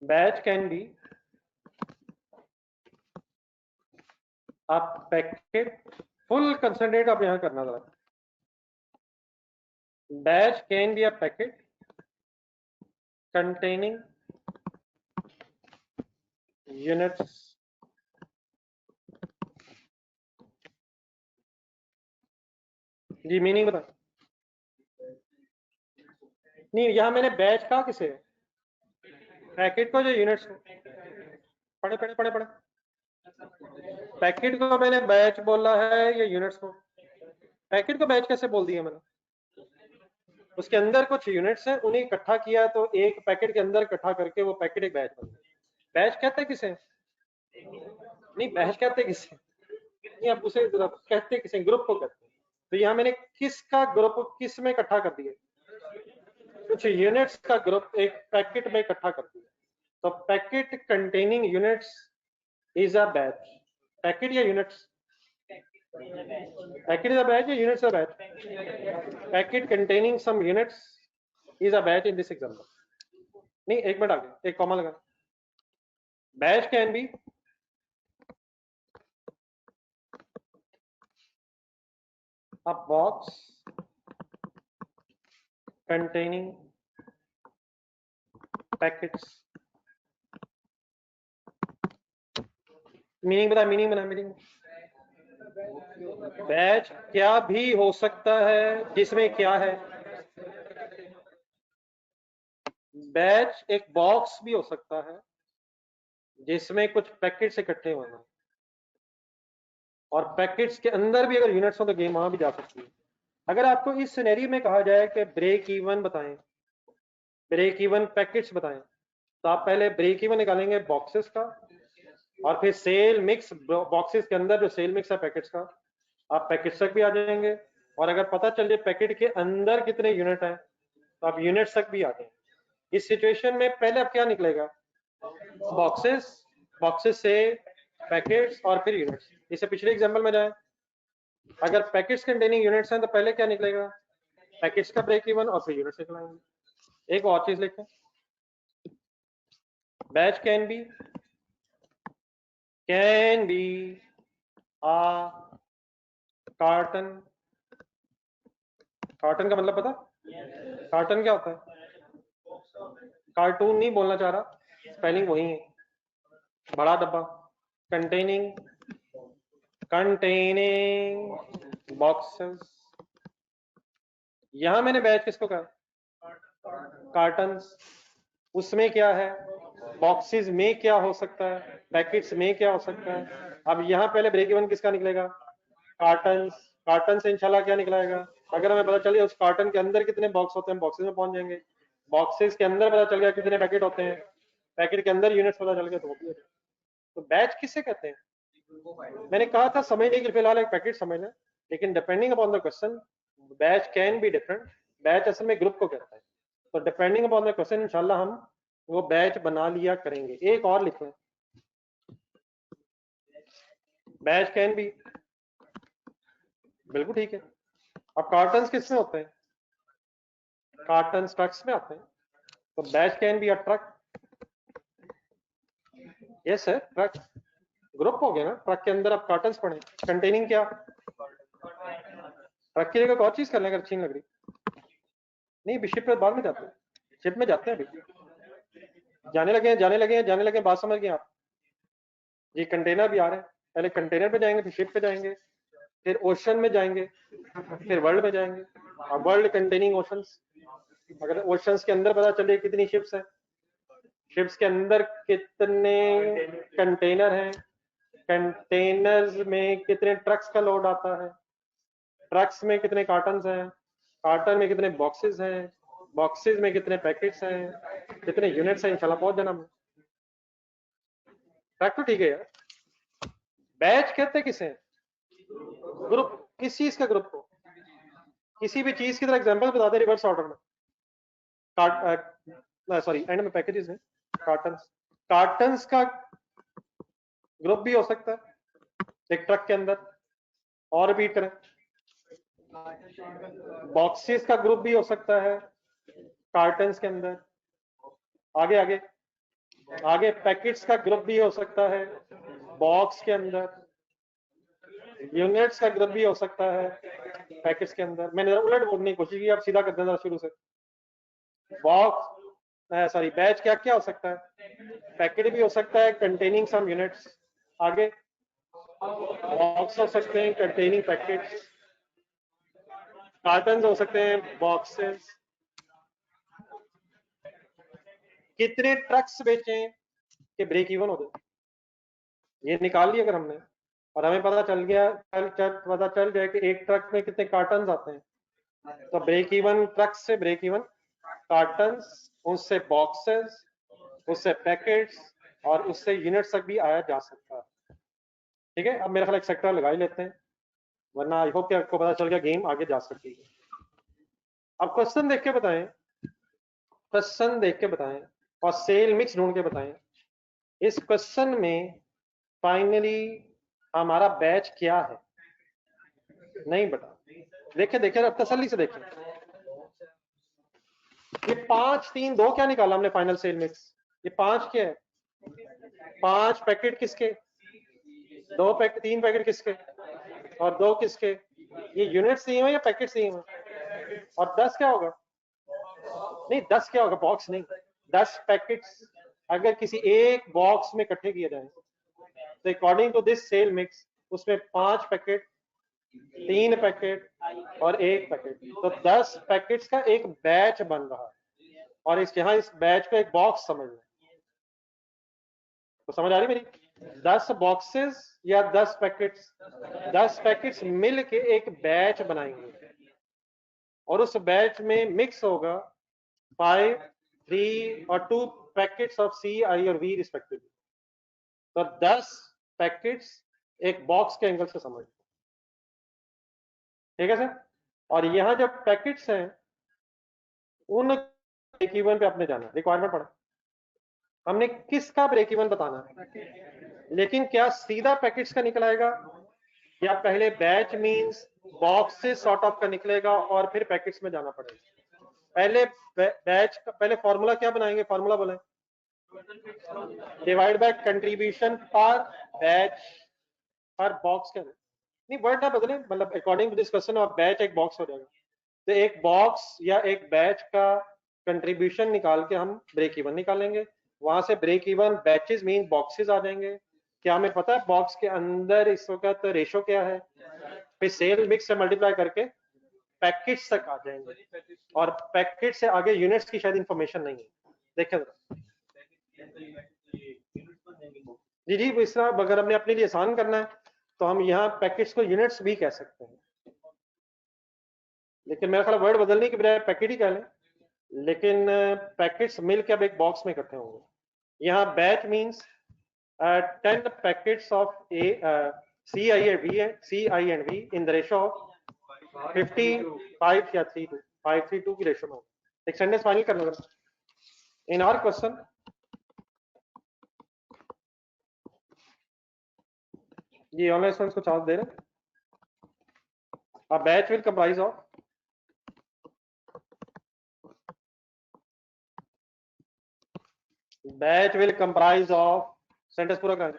batch can be a packet. Full concentrate आप यहां करना जरा, batch can be a packet containing units जी मीनिंग बता। नहीं यहां मैंने बैच कहा किसे, पैकेट को जो यूनिट्स को, पढ़े पढ़े पढ़े पढ़े, पैकेट को मैंने बैच बोला है या यूनिट्स को? पैकेट को बैच कैसे बोल दिया मैंने? उसके अंदर कुछ यूनिट्स हैं, उन्हें इकट्ठा किया तो एक पैकेट के अंदर इकट्ठा करके वो पैकेट एक बैच बन गया। बैच कहते हैं किसे? नहीं बैच कहते किसे? नहीं आप उसे कहते किसे? ग्रुप को कहते हैं। तो यहाँ मैंने किसका ग्रुप किस में इकट्ठा कर दिया? कुछ यूनिट्स का ग्रुप एक पैकेट में इकट्ठा कर दिया। तो packet containing units is a batch. Packet या units? Packet is a batch या units a batch? Packet containing some units is a batch in this example. नहीं एक मिनट आगे एक कॉमा लगा। Batch can be a box containing packets। Meaning बता, meaning बता, meaning. Batch क्या भी हो सकता है जिसमें क्या है? बैच एक बॉक्स भी हो सकता है जिसमें कुछ पैकेट्स इकट्ठे होना, और पैकेट्स के अंदर भी अगर यूनिट्स हो तो गेम वहां भी जा सकती है। अगर आपको इस सिनेरियो में कहा जाए कि ब्रेक इवन बताएं, ब्रेक इवन पैकेट्स बताएं, तो आप पहले ब्रेक इवन निकालेंगे बॉक्सेस का, और फिर सेल मिक्स बॉक्सेस के अंदर जो सेल मिक्स है पैकेट्स का, आप पैकेट्स तक भी आ जाएंगे। और अगर पता चल जाए पैकेट के अंदर कितने यूनिट हैं तो आप यूनिट्स तक भी आ जाएंगे। इस सिचुएशन में पहले अब क्या निकलेगा? बॉक्सेस, बॉक्सेस से पैकेट्स और फिर यूनिट्स। इसे पिछले एग्जांपल में जाए, अगर पैकेट्स कंटेनिंग यूनिट्स हैं तो पहले क्या निकलेगा? पैकेट्स का ब्रेक इवन और फिर यूनिट्स निकलेंगे। एक और चीज लिखें, batch can be a carton. Carton का मतलब पता? कार्टन क्या होता है? कार्टून नहीं बोलना चाह रहा, स्पेलिंग वही है, बड़ा डब्बा। Containing, containing boxes. यहां मैंने बैच किसको कहा? कार्टन्स। उसमें क्या है? बॉक्सेस में क्या हो सकता है? पैकेट्स में क्या हो सकता है? अब यहाँ पहले ब्रेक इवन किसका निकलेगा? कार्टन्स। कार्टन से इंशाल्लाह क्या निकलेगा? अगर हमें पता चल गया उस कार्टन के अंदर कितने बॉक्स होते हैं, बॉक्सेस में पहुंच जाएंगे। बॉक्सेस के अंदर पता चल गया कितने पैकेट होते हैं, पैकेट के अंदर यूनिट्स पता चल गया तो वो भी। तो बैच किससे कहते हैं? मैंने कहा था समझने के फिलहाल एक पैकेट समझ लें, लेकिन depending upon the question batch can be different. Batch असल में ग्रुप को कहता है, तो डिपेंडिंग अपॉन द क्वेश्चन इंशाल्लाह हम वो बैच बना लिया करेंगे। एक और लिख लें, बैच कैन बी, बिल्कुल ठीक है। अब कार्टन्स किस में होते हैं? कार्टन्स ट्रक्स में आते हैं, तो batch can be a truck. Yes sir, truck group हो गया ना। ट्रक के अंदर आप कार्टन्स पढ़े, कंटेनिंग क्या? ट्रक की जगह और चीज करने अगर अच्छी नहीं लग रही। नहीं अभी शिप पे बाद में जाते हैं, शिप में जाते हैं अभी, जाने लगे हैं जाने लगे हैं जाने लगे हैं, बात समझ गए आप जी। कंटेनर भी आ रहे हैं, पहले कंटेनर पे जाएंगे, फिर शिप पे जाएंगे, फिर ओशन में जाएंगे, फिर वर्ल्ड में जाएंगे। और वर्ल्ड कंटेनिंग ओशंस, अगर ओशंस के अंदर पता चले कितनी शिप्स है, शिप्स के अंदर कितने कंटेनर हैं, कंटेनर्स में कितने ट्रक्स का लोड आता है, ट्रक्स में कितने कार्टन्स हैं, कार्टन में कितने बॉक्सेस हैं, बॉक्सेस में कितने पैकेट्स हैं, कितने यूनिट्स हैं, इंशाल्लाह पहुंच जाना। ट्रक तो ठीक है यार। बैच कहते किसे? ग्रुप। किस चीज का ग्रुप को? किसी भी चीज की तरह एग्जांपल बता दे रिवर्स ऑर्डर में। सॉरी एंड में पैकेजेस हैं, कार्टन्स। कार्टन्स का ग्रुप भी हो सकता है एक ट्रक के अंदर। और रिपीट करें, बॉक्सेस का ग्रुप भी हो सकता है कार्टन्स के अंदर। आगे आगे आगे, पैकेट्स का ग्रुप भी हो सकता है बॉक्स के अंदर। यूनिट्स का ग्रुप भी हो सकता है पैकेट्स के अंदर। मैंने उलट बोलने की कोशिश की, आप सीधा कर देना शुरू से। बॉक्स सॉरी बैच क्या क्या हो सकता है? पैकेट भी हो सकता है कंटेनिंग सम यूनिट्स, आगे बॉक्स हो सकते हैं कंटेनिंग पैकेट्स, कार्टन हो सकते हैं, बॉक्सेस। कितने ट्रक्स बेचे कि ब्रेक इवन हो गए, ये निकाल लिया अगर हमने, और हमें पता चल गया पता चल गया कि एक ट्रक में कितने कार्टन आते हैं, तो ब्रेक इवन ट्रक से ब्रेक इवन कार्टन, उससे बॉक्सेस, उससे पैकेट्स और उससे यूनिट्स तक भी आया जा सकता है। ठीक है, अब मेरा ख्याल एक सेक्टर लगा ही लेते हैं, वरना आई होप कि आपको पता चल गया गेम आगे जा सकती है। अब क्वेश्चन देख के बताएं, क्वेश्चन देख के बताएं और सेल मिक्स ढूंढ के बताएं। इस क्वेश्चन में फाइनली हमारा बैच क्या है नहीं बता, देखे देखे अब तसल्ली से देखें। ये 5 3 2 क्या निकाला हमने फाइनल सेल मिक्स, ये 5 क्या है? 5 पैकेट किसके, 2 पैकेट 3 पैकेट किसके और 2 किसके? ये यूनिट्स दिए हुए या पैकेट्स दिए हुए? और 10 क्या होगा? नहीं 10 क्या होगा, बॉक्स नहीं, 10 पैकेट्स अगर किसी एक बॉक्स में इकट्ठे किए जाए तो according to this sale mix उसमें 5 पैकेट, 3 पैकेट और 1 पैकेट, तो 10 पैकेट्स का एक बैच बन रहा है। और इस यहाँ इस बैच को एक बॉक्स समझ लें, तो समझ आ रही मेरी? 10 बॉक्सेस या 10 पैकेट्स, 10 पैकेट्स मिल के एक बैच बनाएंगे और उस बैच में मिक्स होगा 5, 3 और 2 पैकेट्स ऑफ सी, आई और वी रिस्पेक्टिवली। तो 10 पैकेट्स एक बॉक्स के एंगल से समझ, ठीक है सर? और यहाँ जब पैकेट्स हैं उन ब्रेक इवन पे आपने जाना, रिक्वायरमेंट पड़ा हमने किसका ब्रेक इवन बताना है, लेकिन क्या सीधा पैकेट्स का निकल आएगा या पहले batch means boxes sort of का निकलेगा और फिर पैकेट्स में जाना पड़ेगा? पहले बैच का पहले फॉर्मूला क्या बनाएंगे, फॉर्मूला बोले डिवाइड बाय कंट्रीब्यूशन पर बैच पर बॉक्स का नहीं, वर्ड ना बदले, मतलब अकॉर्डिंग टू दिस क्वेश्चन और बैच एक बॉक्स हो जाएगा, तो एक बॉक्स या एक बैच का कंट्रीब्यूशन निकाल के हम ब्रेक इवन निकालेंगे, वहां से break even batches mean boxes आ जाएंगे। क्या हमें पता है बॉक्स के अंदर इस वक्त रेशो क्या है, फिर सेल मिक्स से मल्टीप्लाई करके पैकेट्स तक आ जाएंगे और पैकेट से आगे यूनिट्स की शायद इंफॉर्मेशन नहीं है। देखें जी जी, इस तरह अगर हमने अपने लिए आसान करना है तो हम यहाँ पैकेट्स को यूनिट्स भी कह सकते हैं, लेकिन मेरा ख्याल वर्ड बदलने के बजाय पैकेट ही कह लें, लेकिन पैकेट्स मिल के अब एक बॉक्स में इकट्ठे होंगे। यहाँ batch means 10 packets of C I and V in the ratio of 55 या 5:2 की रेशो में होगा। एक सेंटेंस फाइनल करना है इन आवर क्वेश्चन, ये ऑनलाइन स्टूडेंट्स को चांस दे रहे हैं। A batch will comprise of sentence पूरा करें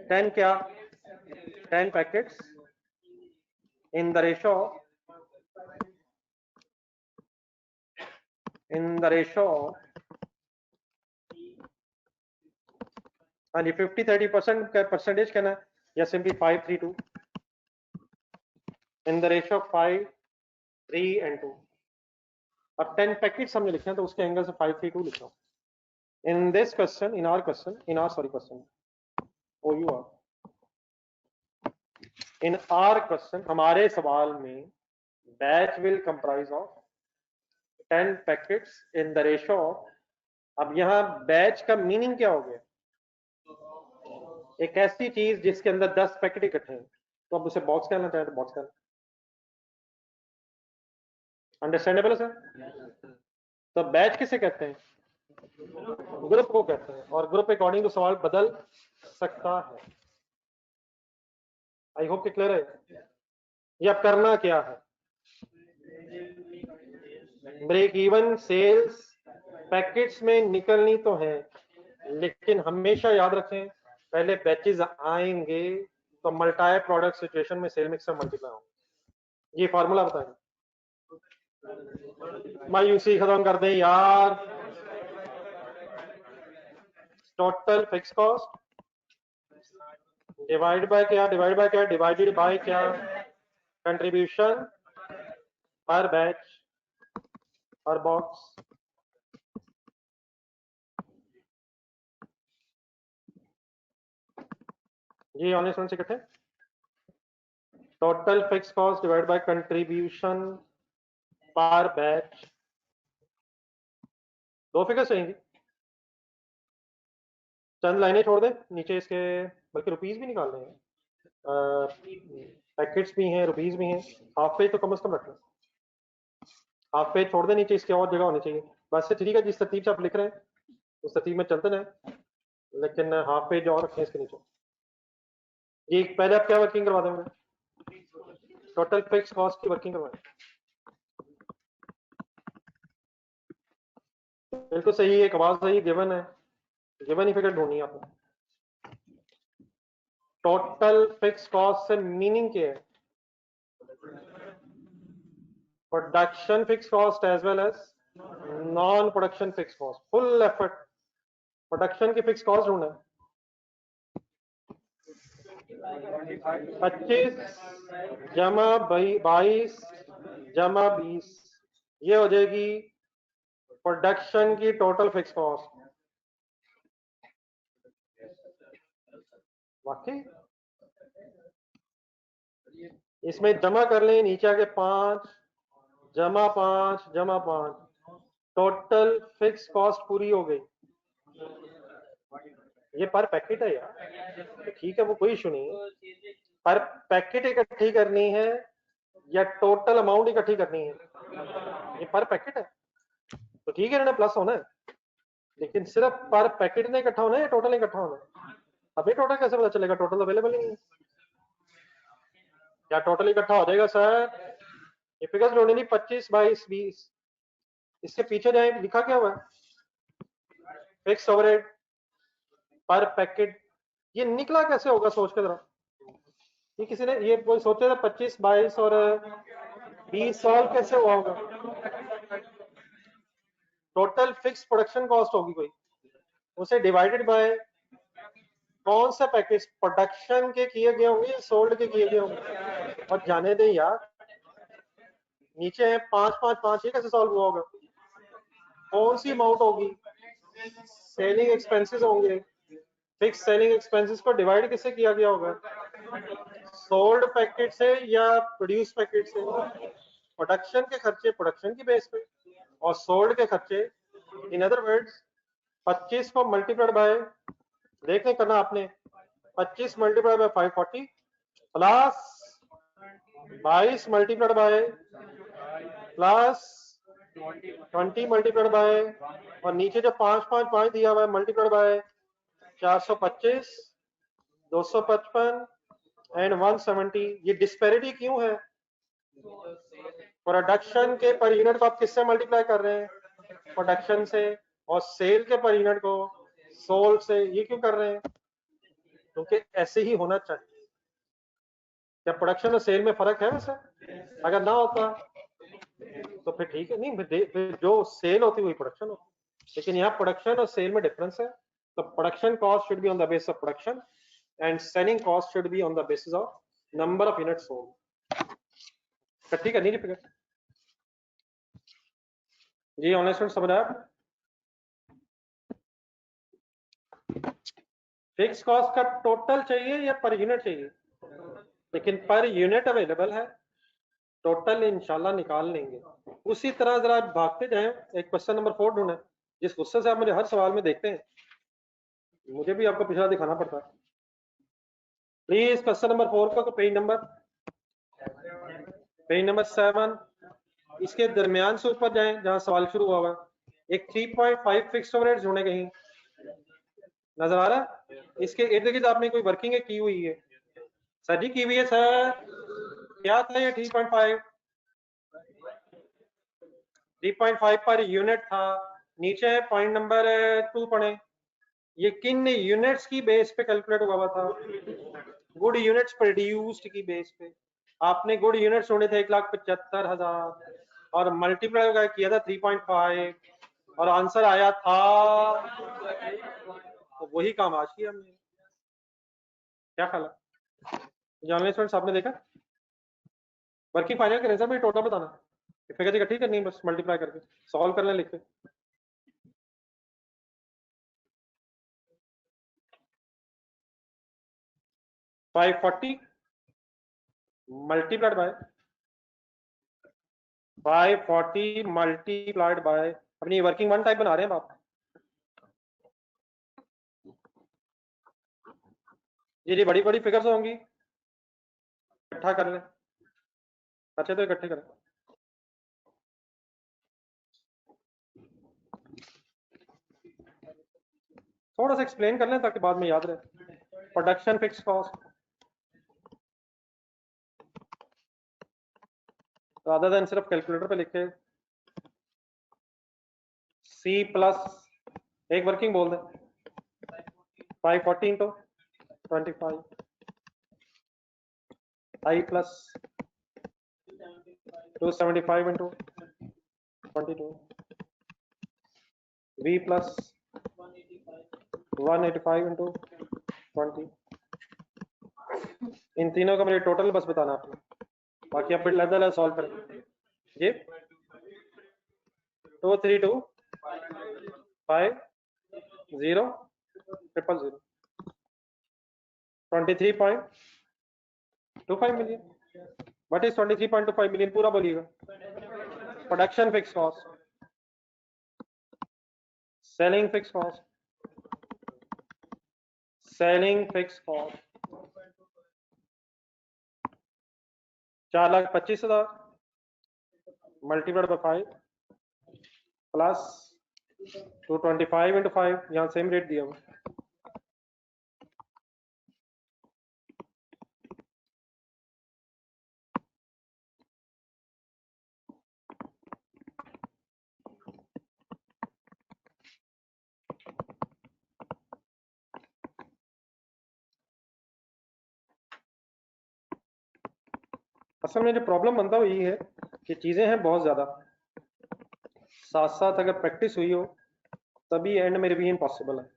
10 क्या 10 पैकेट्स इन द रेशो हाँ जी 50-30% का परसेंटेज कहना है या simply 5:3:2 in the ratio 5, 3 and 2। अब 10 पैकेट्स हमने लिखे हैं तो उसके एंगल से 5:3:2 लिख रहा हूँ। In this question in our question in our question हमारे सवाल में batch will comprise of 10 packets in the ratio of, अब यहाँ बैच का मीनिंग क्या हो गया, एक ऐसी चीज जिसके अंदर 10 पैकेट इकट्ठे हैं, तो अब उसे बॉक्स कहना चाहे तो बॉक्स कहना, अंडरस्टैंडेबल है सर? तो बैच किसे कहते हैं, ग्रुप को कहते हैं, और ग्रुप अकॉर्डिंग टू सवाल बदल सकता है। आई होप कि क्लियर है। या करना क्या है, ब्रेक इवन सेल्स पैकेट्स में निकलनी तो है, लेकिन हमेशा याद रखें पहले बैचेस आएंगे तो मल्टाई प्रोडक्ट सिचुएशन में सेल मिक्स से मल्टीप्लाई होंगे। ये फार्मूला बताएं, मायूसी खत्म कर दें यार। Total fix cost divide by क्या, डिवाइडेड बाय क्या, कंट्रीब्यूशन पर बैच पर बॉक्स। ये ऑनेस्ट वन से इकट्ठे, total fix cost divide by contribution पर बैच, दो फिगर चाहिए, चंद लाइनें छोड़ दें नीचे इसके, बल्कि रुपीस भी निकाल दें, पैकेट्स भी हैं, रुपीस भी हैं, हाफ पेज तो कम से कम रखना, हाफ पेज छोड़ दें नीचे, इसके और जगह होनी चाहिए। बस ठीक है, जिस तरतीब से आप लिख रहे हैं उस तरतीब में चलते रहें, लेकिन हाफ पेज और रखें इसके नीचे। ये पहले आप क्या वर्किंग करवा दें मुझे, टोटल फिक्स कॉस्ट की वर्किंग करवाएं। बिल्कुल सही है, एक आवाज सही गिवन है, गिवन ही फिगर ढूंढनी है आपने। टोटल फिक्स कॉस्ट से मीनिंग क्या है, production fix cost as well as non production fix cost, full effort production की फिक्स कॉस्ट ढूंढना है। 25 जमा 22 जमा 20, ये हो जाएगी प्रोडक्शन की टोटल फिक्स कॉस्ट। वाकई इसमें जमा कर लें, नीचे आके 5 जमा 5 जमा 5, टोटल फिक्स कॉस्ट पूरी हो गई। ये पर पैकेट है यार, ठीक है वो कोई इशू नहीं है, पर पैकेट इकट्ठी करनी है या टोटल अमाउंट इकट्ठी करनी है, ये पर पैकेट है तो ठीक है, प्लस होना है, लेकिन सिर्फ पर पैकेट ने इकट्ठा होना है या टोटल इकट्ठा होना है। अभी टोटल कैसे पता चलेगा, टोटल अवेलेबल नहीं है, क्या टोटल इकट्ठा हो जाएगा सर। ये फिगर्स ढूंढनी नहीं, 25 22 20, इसके पीछे जाए लिखा क्या हुआ है, फिक्स ओवरहेड पर पैकेट, ये निकला कैसे होगा सोच के जरा, ये किसी ने ये कोई सोचे था 25 22 और 20 सॉल्व कैसे हुआ होगा। टोटल फिक्स प्रोडक्शन कॉस्ट होगी कोई, उसे डिवाइडेड बाय कौन सा पैकेज प्रोडक्शन के किए गए होंगे या सोल्ड के किए गए होंगे, और जाने दें यार, नीचे है 5 5 5, ये कैसे सॉल्व हुआ होगा, कौन सी अमाउंट होगी, सेलिंग एक्सपेंसेस होंगे, फिक्स सेलिंग एक्सपेंसेस को डिवाइड किससे किया गया होगा, सोल्ड पैकेट से या प्रोड्यूस पैकेट से। प्रोडक्शन के खर्चे प्रोडक्शन की बेस पे और सोल्ड के खर्चे, इन अदर वर्ड्स 25 को मल्टीप्लाइड बाय, देखने करना आपने, 25 multiplied by 540 plus 22 multiplied by plus 20 multiplied by, और नीचे जो 5 5 5 दिया हुआ है मल्टीप्लाइड बाय 425 255 एंड 170। ये डिस्पैरिटी क्यों है, प्रोडक्शन के पर यूनिट को आप किससे मल्टीप्लाई कर रहे हैं, प्रोडक्शन से, और सेल के पर यूनिट को सोल्ड से, ये क्यों कर रहे हैं, क्योंकि ऐसे ही होना चाहिए। क्या प्रोडक्शन और सेल में फर्क है वैसे, अगर ना होता तो फिर ठीक है, नहीं फिर जो सेल होती वही प्रोडक्शन होती, लेकिन यहाँ प्रोडक्शन और सेल में डिफरेंस है, तो production cost should be on the basis of production and selling cost should be on the basis of number of unit sold. इकट्ठी करनी नहीं फिगर जी, ऑनलाइन स्टूडेंट समझ आया। फिक्स कॉस्ट का टोटल चाहिए या पर यूनिट चाहिए, लेकिन पर यूनिट अवेलेबल है, टोटल इंशाल्लाह निकाल लेंगे। उसी तरह जरा भागते जाएं, एक क्वेश्चन नंबर 4 ढूंढे, जिस गुस्से से आप मुझे हर सवाल में देखते हैं, मुझे भी आपको पिछला दिखाना पड़ता है। प्लीज क्वेश्चन नंबर 4 का पेज नंबर 7, इसके दरमियान से ऊपर जाएं जहां सवाल शुरू हुआ हुआ, एक 3.5 फिक्स ओवरहेड्स ढूंढे, कहीं नजर आ रहा है, इसके इर्द गिर्द आपने कोई वर्किंग की हुई है, सर जी की हुई है सर, क्या था ये 3.5 पर यूनिट था, नीचे है पॉइंट नंबर 2 पढ़े, ये किन यूनिट्स की बेस पे कैलकुलेट हुआ था, गुड यूनिट्स प्रोड्यूस्ड की बेस पे, आपने गुड यूनिट्स ढूंढे थे 1,75,000 और मल्टीप्लाई किया था 3.5 और आंसर आया था, तो वही काम आज किया हमने। क्या ख्याल है ऑनलाइन स्टूडेंट्स, आपने देखा वर्किंग फाइनल के रिजल्ट में टोटल बताना, फिगर इकट्ठी करनी है बस मल्टीप्लाई करके सॉल्व कर लें लिख के। $540 मल्टीप्लाइड बाय 540 मल्टीप्लाइड बाय, अपनी वर्किंग वन टाइप बना रहे हैं आप। ये बड़ी बड़ी फिगर्स होंगी, इकट्ठा कर लें। अच्छा तो इकट्ठे करें। थोड़ा सा एक्सप्लेन कर लें ताकि बाद में याद रहे। Production fix cost, rather than सिर्फ कैलकुलेटर पे लिखे C प्लस एक वर्किंग बोल दें 540 into 25 I plus 275 into 22 V plus 185 into 20। इन तीनों का मेरे टोटल बस बताना आपने, बाकी आप लेवल सॉल्व करें। ये 232 5 0 0 0 23.25 मिलियन। व्हाट इज 23.25 मिलियन, पूरा बोलिएगा। Production fix cost, selling fix cost, selling fix cost 4,25,000 multiplied by 5 plus 225 into 5, यहाँ सेम रेट दिया हुआ। असल में जो प्रॉब्लम बनता है वो ये है कि चीजें हैं बहुत ज्यादा, साथ साथ अगर प्रैक्टिस हुई हो तभी एंड में रिवीजन पॉसिबल है,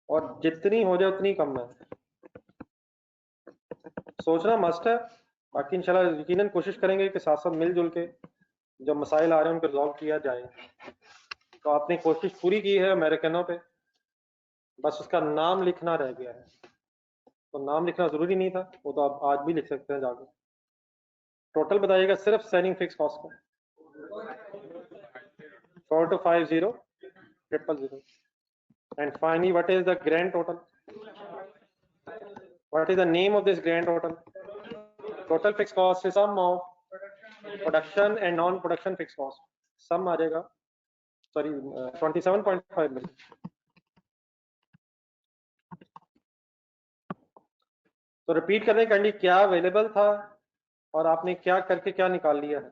और जितनी हो जाए उतनी कम है। सोचना मस्ट है, बाकी इंशाल्लाह यकीनन कोशिश करेंगे कि साथ साथ मिलजुल के जो मसाइल आ रहे हैं उनको रिजॉल्व किया जाए। तो आपने कोशिश पूरी की है अमेरिकनों पे, बस उसका नाम लिखना रह गया है। तो नाम लिखना जरूरी नहीं था, वो तो आप आज भी लिख सकते हैं जाकर। टोटल बताइएगा सिर्फ सेलिंग फिक्स कॉस्ट का 4,250,000 and finally what is the grand total, what is the name of this grand total? Total fixed cost is sum of production and non production fixed cost, sum आ जाएगा sorry 27.5 million. तो repeat करने के क्या available था और आपने क्या करके क्या निकाल लिया है।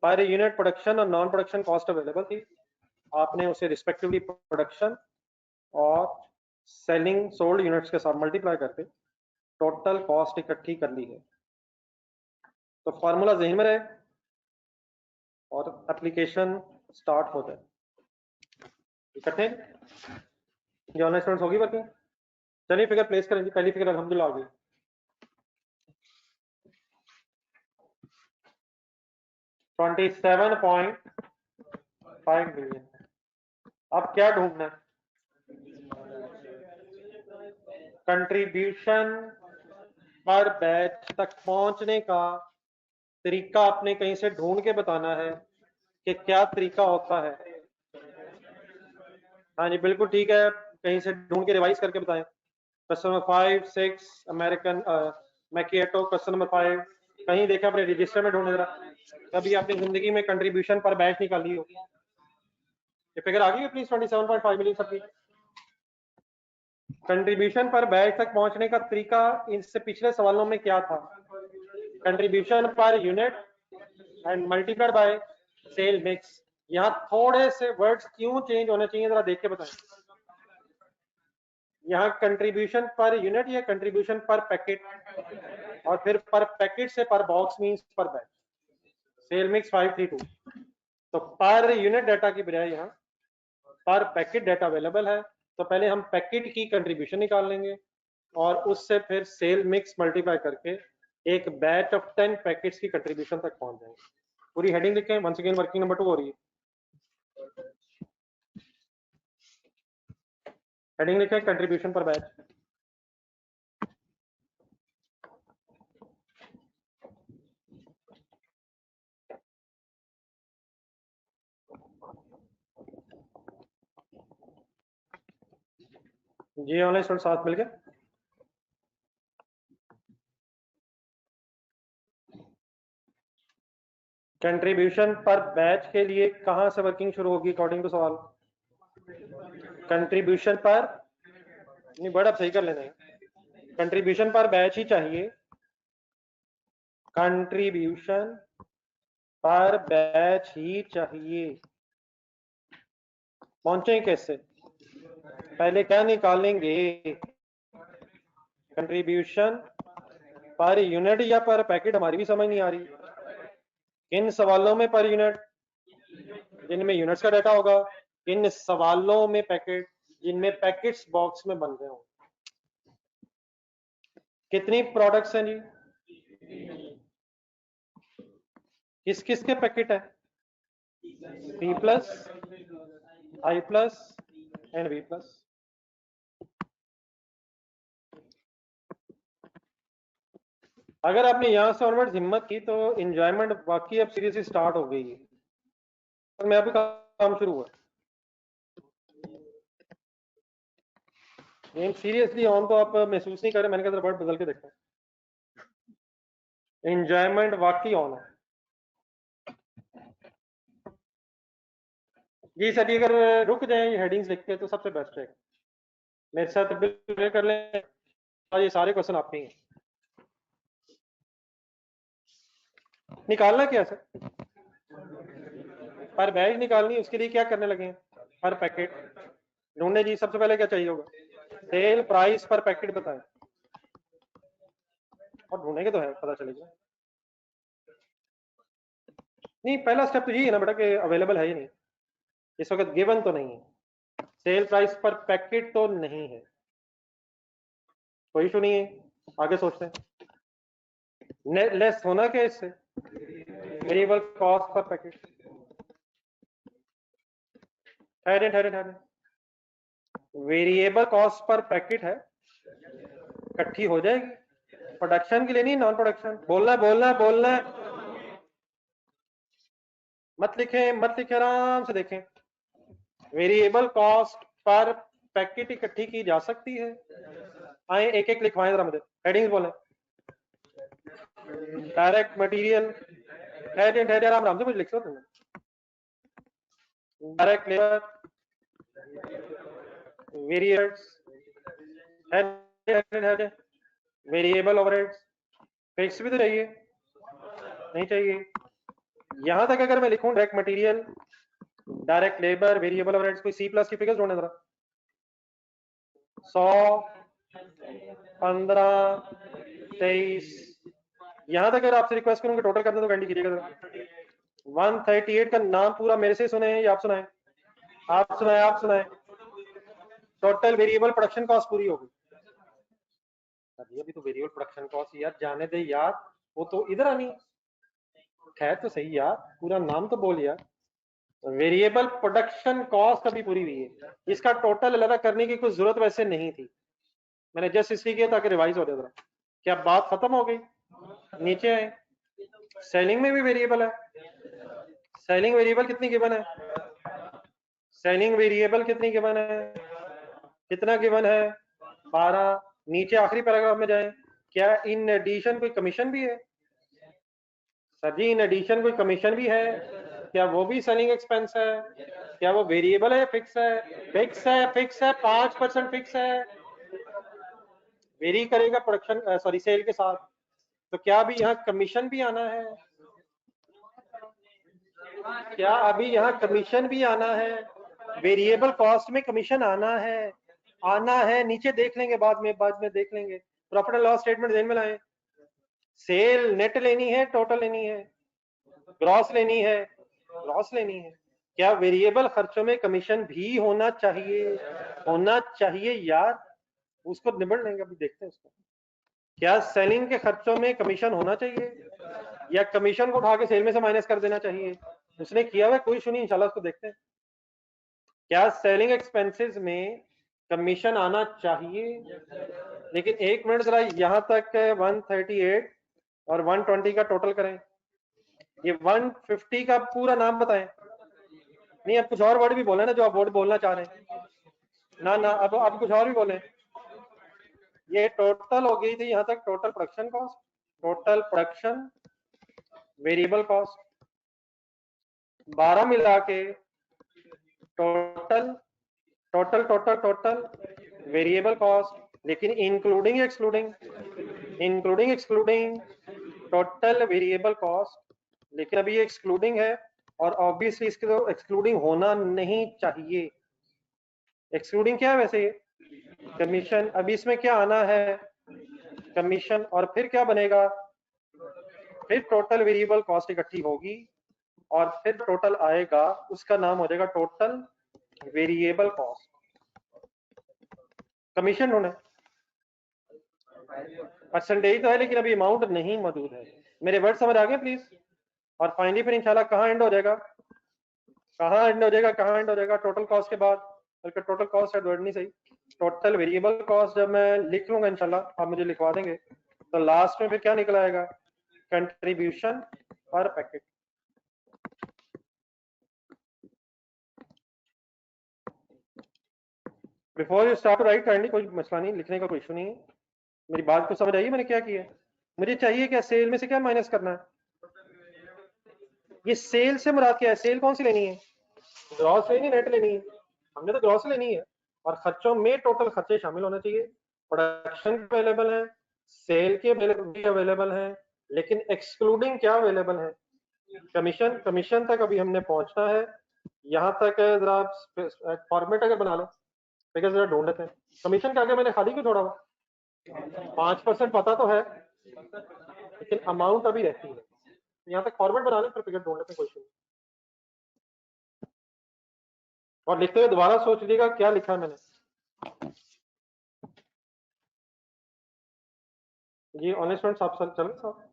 पर यूनिट प्रोडक्शन और नॉन प्रोडक्शन कॉस्ट अवेलेबल थी, आपने उसे रिस्पेक्टिवली प्रोडक्शन और सेलिंग सोल्ड यूनिट्स के साथ मल्टीप्लाई करके टोटल कॉस्ट इकट्ठी कर ली है। तो फार्मूला ज़हन में रहे और एप्लीकेशन स्टार्ट हो जाए। इकट्ठे जो ऑनलाइन स्टूडेंट्स होगी वर्किंग, चलिए फिगर प्लेस करेंगे। पहली फिगर अल्हम्दुलिल्लाह आ गई, 27.5 मिलियन। अब क्या ढूंढना है, कंट्रीब्यूशन पर बैच तक पहुंचने का तरीका आपने कहीं से ढूंढ के बताना है कि क्या तरीका होता है। हाँ जी बिल्कुल ठीक है, कहीं से ढूंढ के रिवाइज करके बताएं। Question number 5, 6 American macchiato, question number 5 कहीं देखा अपने रजिस्टर में ढूंढे जरा, कभी आपने जिंदगी में कंट्रीब्यूशन पर बैच निकाली हो। ये फिगर आ गई है प्लीज 27.5 मिलियन सबकी। कंट्रीब्यूशन पर बैच तक पहुंचने का तरीका इससे पिछले सवालों में क्या था, contribution per unit and multiplied by sale mix. यहाँ थोड़े से वर्ड्स क्यों चेंज होने चाहिए जरा देख के बताएं। यहाँ कंट्रीब्यूशन पर यूनिट या कंट्रीब्यूशन पर पैकेट, और फिर पर पैकेट से per box means per batch. Sale mix 532। तो पर यूनिट डाटा की बजाय यहाँ पर पैकेट डाटा अवेलेबल है, तो पहले हम पैकेट की कंट्रीब्यूशन निकाल लेंगे और उससे फिर सेल मिक्स मल्टीप्लाई करके एक बैच ऑफ 10 पैकेट्स की कंट्रीब्यूशन तक पहुंच जाएंगे। पूरी हेडिंग लिखें, वंस अगेन वर्किंग नंबर 2 हो रही है। हेडिंग लिखें कंट्रीब्यूशन पर बैच। जी ऑनलाइन स्टूडेंट साथ मिलके कंट्रीब्यूशन पर बैच के लिए कहां से वर्किंग शुरू होगी अकॉर्डिंग टू सवाल? कंट्रीब्यूशन पर नहीं, बड़ा सही कर लेना है, कंट्रीब्यूशन पर बैच ही चाहिए। कंट्रीब्यूशन पर बैच ही चाहिए। पहुंचे कैसे? पहले क्या निकालेंगे? कंट्रीब्यूशन पर यूनिट या पर पैकेट? हमारी भी समझ नहीं आ रही। किन सवालों में पर यूनिट? जिनमें यूनिट्स का डाटा होगा। किन सवालों में पैकेट? जिनमें पैकेट्स बॉक्स में बन रहे हो। कितनी प्रोडक्ट्स हैं जी? किस किस के पैकेट है? P plus, I plus and V plus. अगर आपने यहां से ऑनवर्ड हिम्मत की तो एंजॉयमेंट वाकई अब सीरियसली स्टार्ट हो गई है। तो मैं अभी काम शुरू हुआ, गेम सीरियसली ऑन तो आप महसूस नहीं कर रहे। मैंने कहा वर्ड बदल के देखा, एंजॉयमेंट वाकई ऑन है जी। सर अगर रुक जाए हेडिंग्स लिख के तो सबसे बेस्ट है। मेरे साथ बिल्कुल कर लें, ये सारे क्वेश्चन आपके ही हैं। निकालना क्या सर? पर बैच निकालनी, उसके लिए क्या करने लगे हैं? पर पैकेट ढूंढने जी। सबसे पहले क्या चाहिए होगा? सेल प्राइस पर पैकेट बताएं, और ढूंढेंगे तो है, पता चलेगा। नहीं, पहला स्टेप तो यही है ना बेटा कि अवेलेबल है ही नहीं इस वक्त, गिवन तो नहीं है। सेल प्राइस पर पैकेट तो नहीं है, कोई इशू नहीं है। आगे सोचते हैं, लेस होना क्या इससे? Variable cost per packet. ठहरे, वेरिएबल कॉस्ट पर पैकेट है, इकट्ठी हो जाएगी। प्रोडक्शन के लिए नहीं, नॉन प्रोडक्शन। बोलना है। मत लिखें, आराम से देखें। वेरिएबल कॉस्ट पर पैकेट इकट्ठी की जा सकती है। आए एक एक लिखवाएं जरा मुझे, हेडिंग्स बोलें। डायरेक्ट मटेरियल, ठहरे आराम से कुछ लिख सकते हैं। Direct labour, variables, variable overheads. Fix भी तो चाहिए, नहीं चाहिए। यहां तक अगर मैं लिखूं direct material, direct labour, variable overheads, कोई सी प्लस की फिगर्स ढूंढने जरा। 100, 15, 23। यहां तक अगर आपसे रिक्वेस्ट करूंगा टोटल कर दे तो कैंडी कीजिएगा जरा। 138 का नाम पूरा मेरे से सुने हैं या आप सुनाए? आप सुनाए। टोटल वेरिएबल प्रोडक्शन कॉस्ट पूरी होगी। अभी तो वेरिएबल प्रोडक्शन कॉस्ट यार जाने दे यार, वो तो इधर आनी है तो सही यार, पूरा नाम तो बोल यार। वेरिएबल प्रोडक्शन कॉस्ट अभी पूरी हुई है, इसका टोटल अलग करने की कोई जरूरत वैसे नहीं थी। मैंने जस्ट इसलिए किया ताकि रिवाइज हो जाए। क्या बात खत्म हो गई? नीचे आए, सेलिंग में भी वेरिएबल है। सेलिंग वेरिएबल कितनी गिवन है? सेलिंग वेरिएबल कितनी गिवन है? कितना गिवन है? 12। नीचे आखिरी पैराग्राफ में जाएं, क्या इन एडिशन कोई कमीशन भी है? सर जी इन एडिशन कोई कमीशन भी है? क्या वो भी सेलिंग एक्सपेंस है? क्या वो वेरिएबल है, फिक्स है? फिक्स है 5% फिक्स है, वेरी करेगा प्रोडक्शन सॉरी सेल के साथ। तो क्या अभी यहाँ कमीशन भी आना है? क्या अभी यहाँ कमीशन भी आना है? वेरिएबल कॉस्ट में कमीशन आना है, नीचे देख लेंगे बाद में देख लेंगे। प्रॉफिट एंड लॉस स्टेटमेंट ध्यान में लाएं, सेल नेट लेनी है, टोटल लेनी है, ग्रॉस लेनी है, ग्रॉस लेनी है। क्या वेरिएबल खर्चों में कमीशन भी होना चाहिए? होना चाहिए यार, उसको निबड़ लेंगे, अभी देखते हैं उसको। क्या सेलिंग के खर्चों में कमीशन होना चाहिए या कमीशन को उठा के सेल में से माइनस कर देना चाहिए? उसने किया हुआ कोई इशू नहीं, इंशाल्लाह उसको देखते हैं। क्या सेलिंग एक्सपेंसेस में कमीशन आना चाहिए? लेकिन एक मिनट जरा यहां तक 138 और 120 का टोटल करें। ये 150 का पूरा नाम बताएं। नहीं, अब कुछ और वर्ड भी बोले ना जो आप वर्ड बोलना चाह रहे हैं। ना ना, अब कुछ और भी बोले। ये टोटल हो गई थी यहां तक, total production cost, total production variable cost, 12 मिला के total total total total variable cost, लेकिन including excluding, including excluding total variable cost, लेकिन अभी ये एक्सक्लूडिंग है और ऑब्वियसली इसके तो एक्सक्लूडिंग होना नहीं चाहिए। एक्सक्लूडिंग क्या है वैसे? ये कमीशन, अभी इसमें क्या आना है? कमीशन, और फिर क्या बनेगा? फिर टोटल वेरिएबल कॉस्ट इकट्ठी होगी और फिर टोटल आएगा, उसका नाम हो जाएगा टोटल वेरिएबल कॉस्ट। कमीशन होना परसेंटेज तो है, लेकिन अभी अमाउंट नहीं मौजूद है। मेरे वर्ड समझ आ गए प्लीज? और फाइनली फिर इंशाल्लाह कहाँ एंड हो जाएगा? कहाँ एंड हो जाएगा? कहाँ एंड हो जाएगा? टोटल कॉस्ट के बाद, बल्कि टोटल कॉस्ट है, वर्ड नहीं सही, टोटल वेरिएबल कॉस्ट जब मैं लिख लूंगा इंशाल्लाह, आप मुझे लिखवा देंगे, तो लास्ट में फिर क्या निकल आएगा? Contribution per packet. Before you start to write kindly, कोई मसला नहीं, लिखने का कोई इशू नहीं है। मेरी बात को समझ आइए मैंने क्या किया? मुझे चाहिए क्या? सेल में से क्या माइनस करना है? ये सेल से मुराद क्या है? सेल कौन सी लेनी है? ग्रॉस लेनी, नेट लेनी है? हमने तो ग्रॉस लेनी है। और खर्चों में टोटल खर्चे शामिल होने चाहिए। प्रोडक्शन अवेलेबल है, सेल के भी अवेलेबल है, लेकिन एक्सक्लूडिंग क्या अवेलेबल है? कमीशन। कमीशन तक अभी हमने पहुंचना है। यहाँ तक जरा फॉर्मेट अगर बना लो, फिगर जरा ढूंढ लेते हैं। कमीशन के आगे मैंने खाली क्यों छोड़ा हुआ? 5% पता तो है, लेकिन अमाउंट अभी रहती है। यहाँ तक फॉर्मेट बना लें, फिर फिगर ढूंढ लेते हैं, क्वेश्चन। और लिखते हुए दोबारा सोच लीजिएगा क्या लिखा है मैंने। जी ऑनलाइन स्टूडेंट्स आप चल साहब।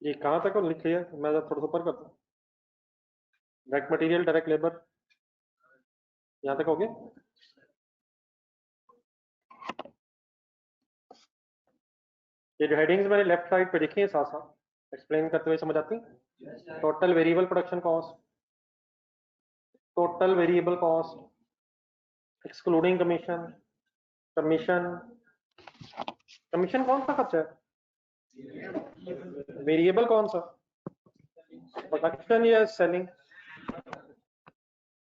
ये कहाँ तक लिख लिया? मैं थोड़ा सा ऊपर करता हूँ। डायरेक्ट मटेरियल, डायरेक्ट लेबर, यहाँ तक हो गया। ये जो हेडिंग्स मैंने लेफ्ट साइड पे लिखी है साथ साथ एक्सप्लेन करते हुए समझ आती है। Total variable production cost, total variable cost excluding commission, commission, commission कौन सा खर्चा है? वेरिएबल कौन सा? प्रोडक्शन या सेलिंग?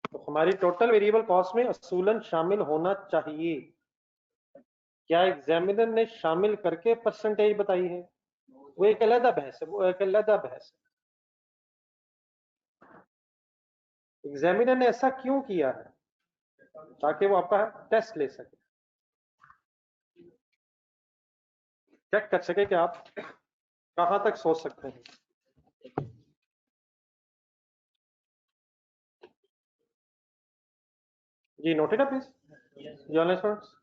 तो हमारी टोटल वेरिएबल कॉस्ट में असूलन शामिल होना चाहिए। क्या एग्जामिनर ने शामिल करके परसेंटेज बताई है? वो एक अलग बहस है, वो एक अलग बहस है। एग्जामिनर ने ऐसा क्यों किया है? ताकि वो आपका टेस्ट ले सके, चेक कर सके कि आप कहां तक सोच सकते हैं। जी नोटेड प्लीज जर्नलिस्ट।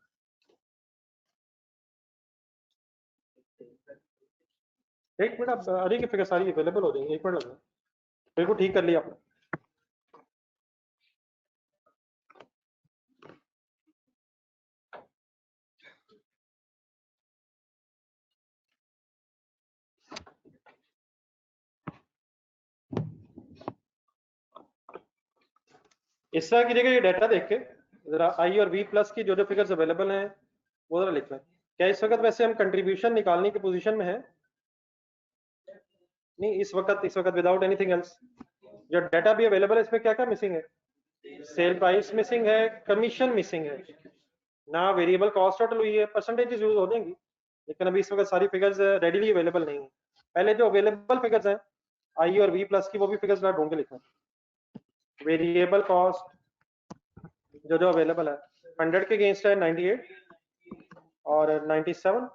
एक मिनट, अरे की फिगर सारी अवेलेबल हो जाएंगी, एक मिनट लगेगा। बिल्कुल ठीक कर लिया आपने। इस तरह कीजिएगा, ये डाटा देख के जरा आई और वी प्लस की जो जो फिगर्स अवेलेबल हैं वो जरा लिख लें। क्या इस वक्त वैसे हम कंट्रीब्यूशन निकालने की पोजीशन में है? नहीं, इस वक्त विदाउट एनीथिंग एल्स जो डाटा भी अवेलेबल है इसमें क्या क्या मिसिंग है? सेल प्राइस मिसिंग है, कमीशन मिसिंग है, ना वेरिएबल कॉस्ट टोटल हुई है। परसेंटेजेस यूज हो जाएंगी लेकिन अभी इस वक्त सारी फिगर्स रेडीली अवेलेबल नहीं है। पहले जो अवेलेबल फिगर्स हैं आई और वी प्लस की वो भी फिगर्स ढूंढ के लिखना। वेरिएबल कॉस्ट जो जो अवेलेबल है 100 के अगेंस्ट है 98 और 97,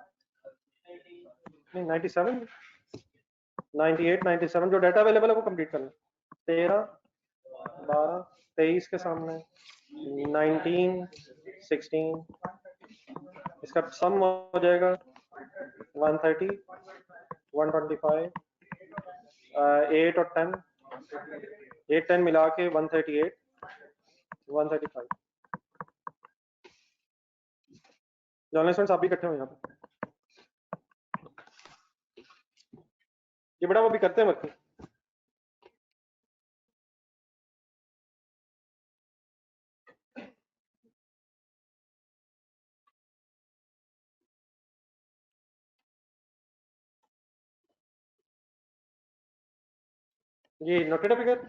नहीं 97, 98, 97 जो डाटा अवेलेबल है वो कंप्लीट करना। 13, 12, 23 के सामने 19, 16, इसका सम हो जाएगा 130, 125, 8 और 10, 8 10 मिला के 138, 135। जर्नलिस्ट आप भी इकट्ठे हो यहाँ पे। ये बड़ा वो भी करते हैं वक्त। जी नोटेड फिगर।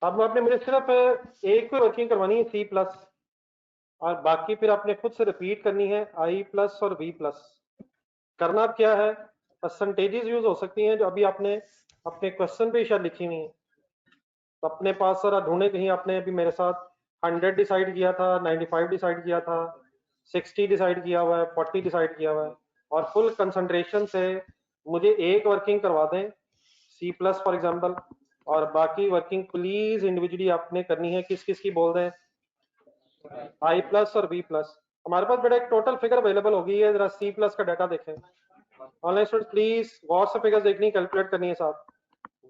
अब आपने मुझे सिर्फ एक वर्किंग करवानी है सी प्लस और बाकी फिर आपने खुद से रिपीट करनी है आई प्लस और वी प्लस। करना अब क्या है, परसेंटेजेस यूज हो सकती हैं जो अभी आपने अपने क्वेश्चन पे शायद लिखी हुई है। तो अपने पास जरा ढूंढे कहीं, आपने अभी मेरे साथ 100 डिसाइड किया था, 95 डिसाइड किया था, 60 डिसाइड किया हुआ है, 40 डिसाइड किया हुआ है और फुल कंसंट्रेशन से मुझे एक वर्किंग करवा दें सी प्लस फॉर एग्जाम्पल, और बाकी वर्किंग प्लीज इंडिविजुअली आपने करनी है। किस किस की बोल दें? आई प्लस और वी प्लस। हमारे पास बेटा एक टोटल फिगर अवेलेबल होगी है, जरा सी प्लस का डाटा देखें। ऑनलाइन स्टूडेंट प्लीज बहुत से फिगर्स देखनी, कैलकुलेट करनी है साथ।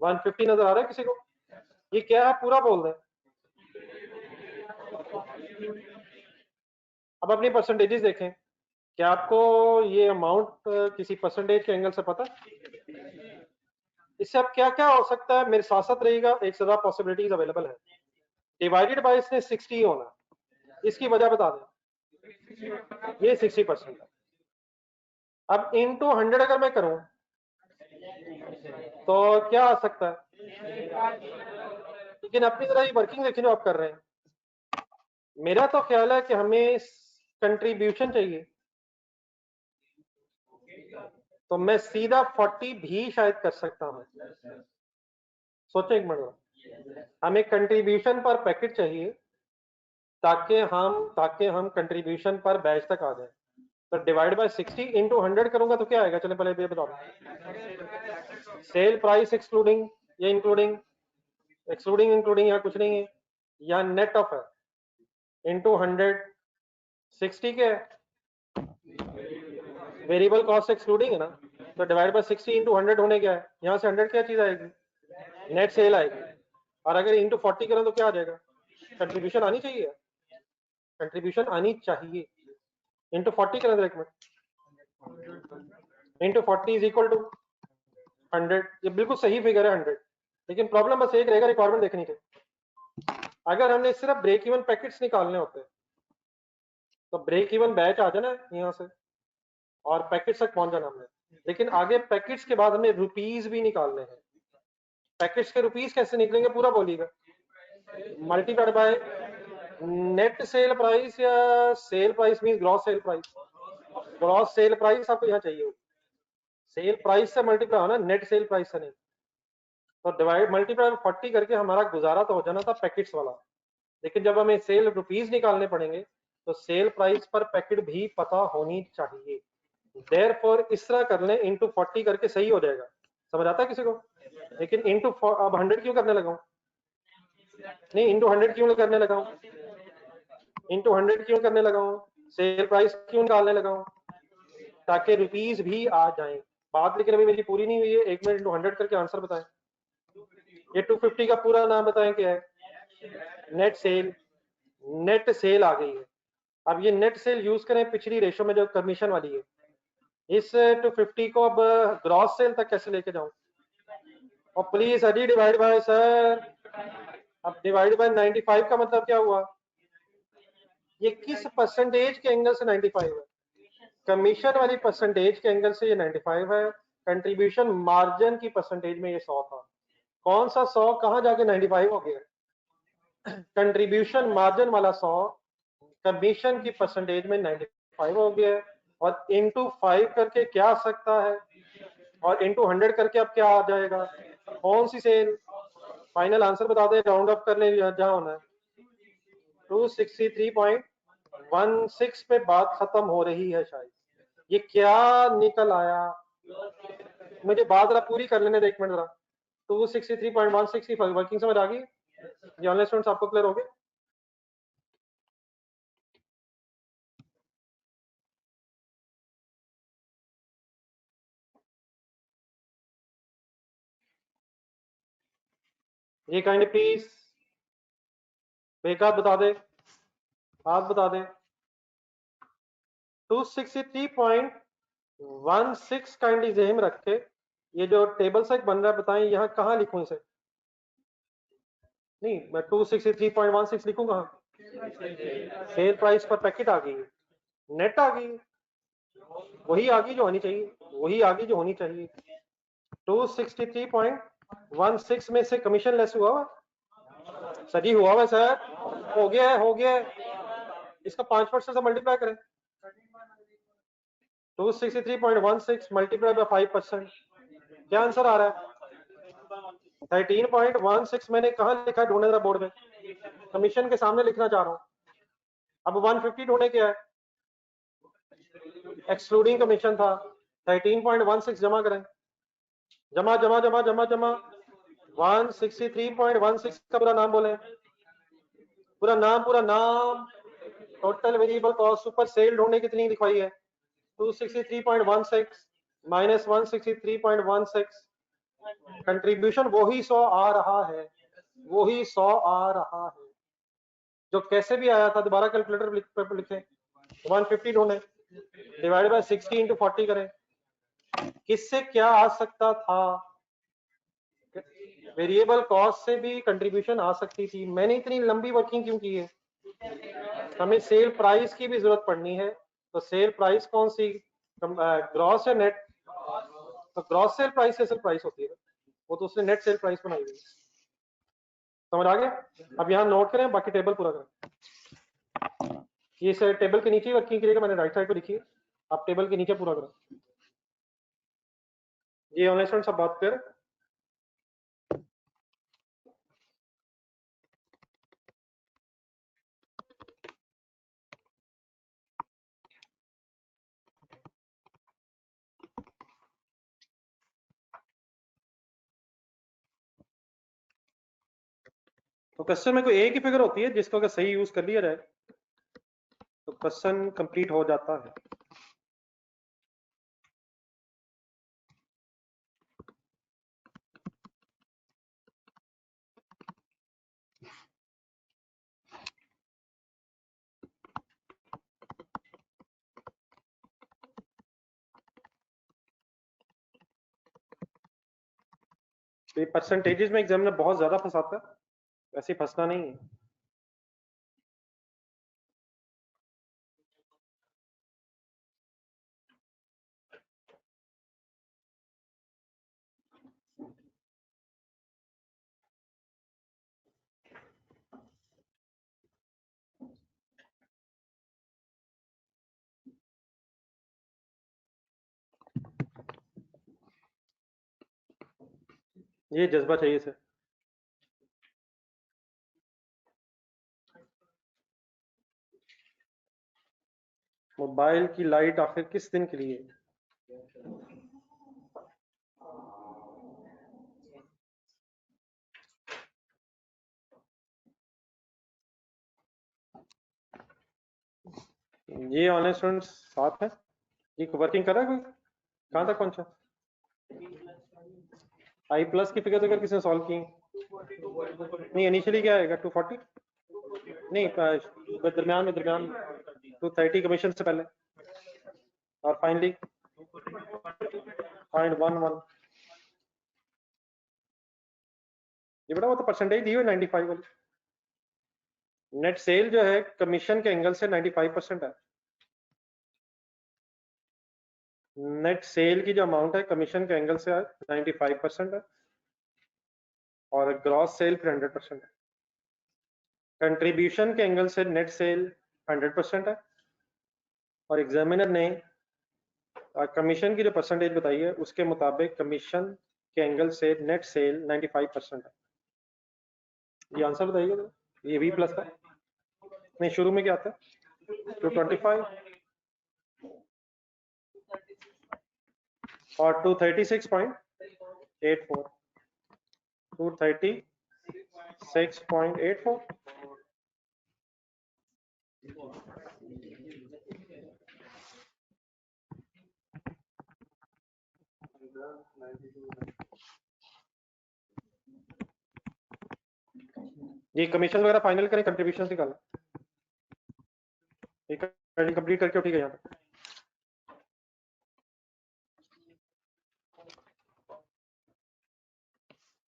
150 नजर आ रहा है किसी को? ये क्या है पूरा बोल दें। अब अपनी परसेंटेजेस देखें, क्या आपको ये अमाउंट किसी परसेंटेज के एंगल से पता? इससे अब क्या क्या हो सकता है, मेरे साथ साथ रहिएगा, एक ज्यादा पॉसिबिलिटीज अवेलेबल है। डिवाइडेड बाय इसने 60 होना, इसकी वजह बता दें। ये 60% है। अब इनटू 100 अगर मैं करूं तो क्या आ सकता है? लेकिन अपनी तरह ये वर्किंग देखिए जो आप कर रहे हैं। मेरा तो ख्याल है कि हमें कंट्रीब्यूशन चाहिए, तो मैं सीधा 40 भी शायद कर सकता हूं। सोचो एक मिनट, हमें कंट्रीब्यूशन पर पैकेट चाहिए ताकि हम कंट्रीब्यूशन पर बैच तक आ जाए। तो डिवाइड बाय 60 इंटू 100 करूंगा तो क्या आएगा? चले पहले ये बताओ। सेल प्राइस एक्सक्लूडिंग या इंक्लूडिंग? एक्सक्लूडिंग इंक्लूडिंग यहाँ कुछ नहीं है, या नेट ऑफ है इंटू 100 60 क्या है, वेरिएबल कॉस्ट एक्सक्लूडिंग है ना, तो डिवाइड बाय 60 इंटू 100 होने क्या है, यहाँ से 100 क्या चीज आएगी, नेट सेल आएगी। और अगर इंटू 40 करें तो क्या आ जाएगा, कंट्रीब्यूशन आनी चाहिए, कंट्रीब्यूशन आनी चाहिए। इंटू 40 करें, एक minute, into 40 is equal to 100, ये बिल्कुल सही फिगर है 100। लेकिन प्रॉब्लम बस एक रहेगा, रिक्वायरमेंट देखनी चाहिए। अगर हमने सिर्फ ब्रेक इवन पैकेट्स निकालने होते तो ब्रेक इवन बैच आ जाना यहाँ से और पैकेट्स तक पहुंच जाना हमने, लेकिन आगे पैकेट्स के बाद हमें रुपीज भी निकालने हैं। पैकेट्स के रुपीज कैसे निकलेंगे पूरा बोलिएगा, multiplied by net sale price या sale price means gross sale price, gross sale price आपको यहाँ चाहिए होगी, सेल प्राइस से मल्टीप्लाई होना, नेट सेल प्राइस से नहीं। तो डिवाइड मल्टीप्लाई 40 करके हमारा गुजारा तो हो जाना था पैकेट्स वाला, लेकिन जब हमें सेल रुपीज निकालने पड़ेंगे तो सेल प्राइस पर पैकेट भी पता होनी चाहिए। देयरफॉर इस तरह कर लें, इंटू 40 करके सही हो जाएगा, समझ आता है किसी को। लेकिन इंटू अब 100 क्यों करने लगा हूं, नहीं इंटू 100 क्यों करने लगा हूं, इंटू 100 क्यों करने लगा हूं, सेल प्राइस क्यों निकालने लगा हूं, ताकि रुपीज भी आ जाएं। बात लेकिन अभी मेरी पूरी नहीं हुई है, 1 मिनट इंटू 100 करके आंसर बताएं। ये 250 का पूरा नाम बताएं क्या है, नेट सेल, नेट सेल आ गई है। अब ये नेट सेल यूज करें पिछली रेशो में जो कमीशन वाली है, इस 250 को अब ग्रॉस सेल तक कैसे लेके जाऊं, और प्लीज अडी डिवाइड बाय सर, अब डिवाइड बाय 95 का मतलब क्या हुआ, ये किस परसेंटेज के एंगल से 95 है, कमीशन वाली परसेंटेज के एंगल से ये 95 है, कंट्रीब्यूशन मार्जिन की परसेंटेज में ये 100 था, कौन सा 100 कहां जाके 95 हो गया, कंट्रीब्यूशन मार्जिन वाला 100 कमीशन की परसेंटेज में 95 हो गया है, और इंटू 5 करके क्या आ सकता है, और इंटू 100 करके अब क्या आ जाएगा, कौन सी सेल, फाइनल आंसर बता दे, राउंड अप करने जहां होना है। 263.16 पे बात खत्म हो रही है शायद, ये क्या निकल आया, मुझे बात जरा पूरी कर लेने दे एक मिनट जरा। 263.16 की वर्किंग समझ आ गई, ये ऑनलाइन स्टूडेंट्स आपको क्लियर हो गए। ये काइंड प्लीज बेकार बता दे, हाथ बता दे। 263.16 काइंड जेम रख के ये जो टेबल से बन रहा है बताएं यहाँ कहाँ लिखूं इसे, नहीं मैं 263.16 लिखूं कहाँ, सेल प्राइस पर पैकेट आ गई, नेट आ गई, वही आ गई जो होनी चाहिए, वही आ गई जो होनी चाहिए। 263.16 में से कमीशन लेस हुआ सजी हुआ हुआ सर, हो गया है, हो गया है, इसका 5% से मल्टीप्लाई करें, 263.16 मल्टीप्लाई बाय 5%, क्या आंसर आ रहा है, 13.16। मैंने कहा लिखा है, ढूंढे जरा बोर्ड में, कमीशन के सामने लिखना चाह रहा हूं। अब 150 ढूंढे क्या है, एक्सक्लूडिंग कमीशन था, 13.16 जमा करें, जमा जमा जमा जमा जमा 163.16 का पूरा नाम बोले, पूरा नाम, पूरा नाम, total variable cost super sale ढूंढने कितनी दिखाई है, 263.16 माइनस 163.16, कंट्रीब्यूशन वही 100 आ रहा है, वही 100 आ रहा है जो कैसे भी आया था, दोबारा कैलकुलेटर पर लिखें, 150 ढूंढे, डिवाइड बाय 60 इंटू 40 करें, किससे क्या आ सकता था, वेरिएबल कॉस्ट से भी कंट्रीब्यूशन आ सकती थी। मैंने इतनी लंबी वर्किंग क्यों की है, हमें सेल प्राइस की भी जरूरत पड़नी है, तो सेल प्राइस कौन सी, ग्रॉस या नेट, तो gross sale price sale price होती है, वो तो उसने नेट सेल प्राइस बनाई हुई है, समझ आ गया। अब यहाँ नोट करें, बाकी टेबल पूरा करें, ये सर टेबल के नीचे वर्किंग करिएगा, मैंने राइट साइड पे लिखी है, आप टेबल के नीचे पूरा करें। ये ऑनलाइन स्टूडेंट सब बात कर, तो क्वेश्चन में कोई एक ही फिगर होती है जिसको अगर सही यूज कर लिया जाए तो क्वेश्चन कंप्लीट हो जाता है। तो ये परसेंटेजेस में एग्जामिनर बहुत ज्यादा फंसाता है, वैसे फंसना नहीं है। ये जज्बा चाहिए सर। मोबाइल की लाइट आखिर किस दिन के लिए? ये ऑनलाइन स्टूडेंट्स साथ है, ये वर्किंग कर रहा है कोई? कहाँ तक पहुंचा? आई प्लस की फिगर अगर किसने सॉल्व की? नहीं, इनिशियली क्या आएगा? 240 नहीं, दरमियान में 230 कमीशन से पहले, और फाइनली 0.11। ये बड़ा वो तो परसेंटेज दी हुई 95 वाली। नेट सेल जो है कमीशन के एंगल से 95% है। नेट सेल की जो अमाउंट है कमीशन के एंगल से 95% है, और ग्रॉस सेल फिर 100% है। कंट्रीब्यूशन के एंगल से नेट सेल 100% है, और एग्जामिनर ने कमीशन की जो परसेंटेज बताई है उसके मुताबिक कमीशन के एंगल से नेट सेल 95% है। ये आंसर बताइए, ये V प्लस है। नहीं, शुरू में क्या आता है? 225 और 236.84, 236.84। ये कमीशन वगैरह फाइनल करें, कंट्रीब्यूशन निकालें, कंप्लीट करके उठी गए यहाँ पे।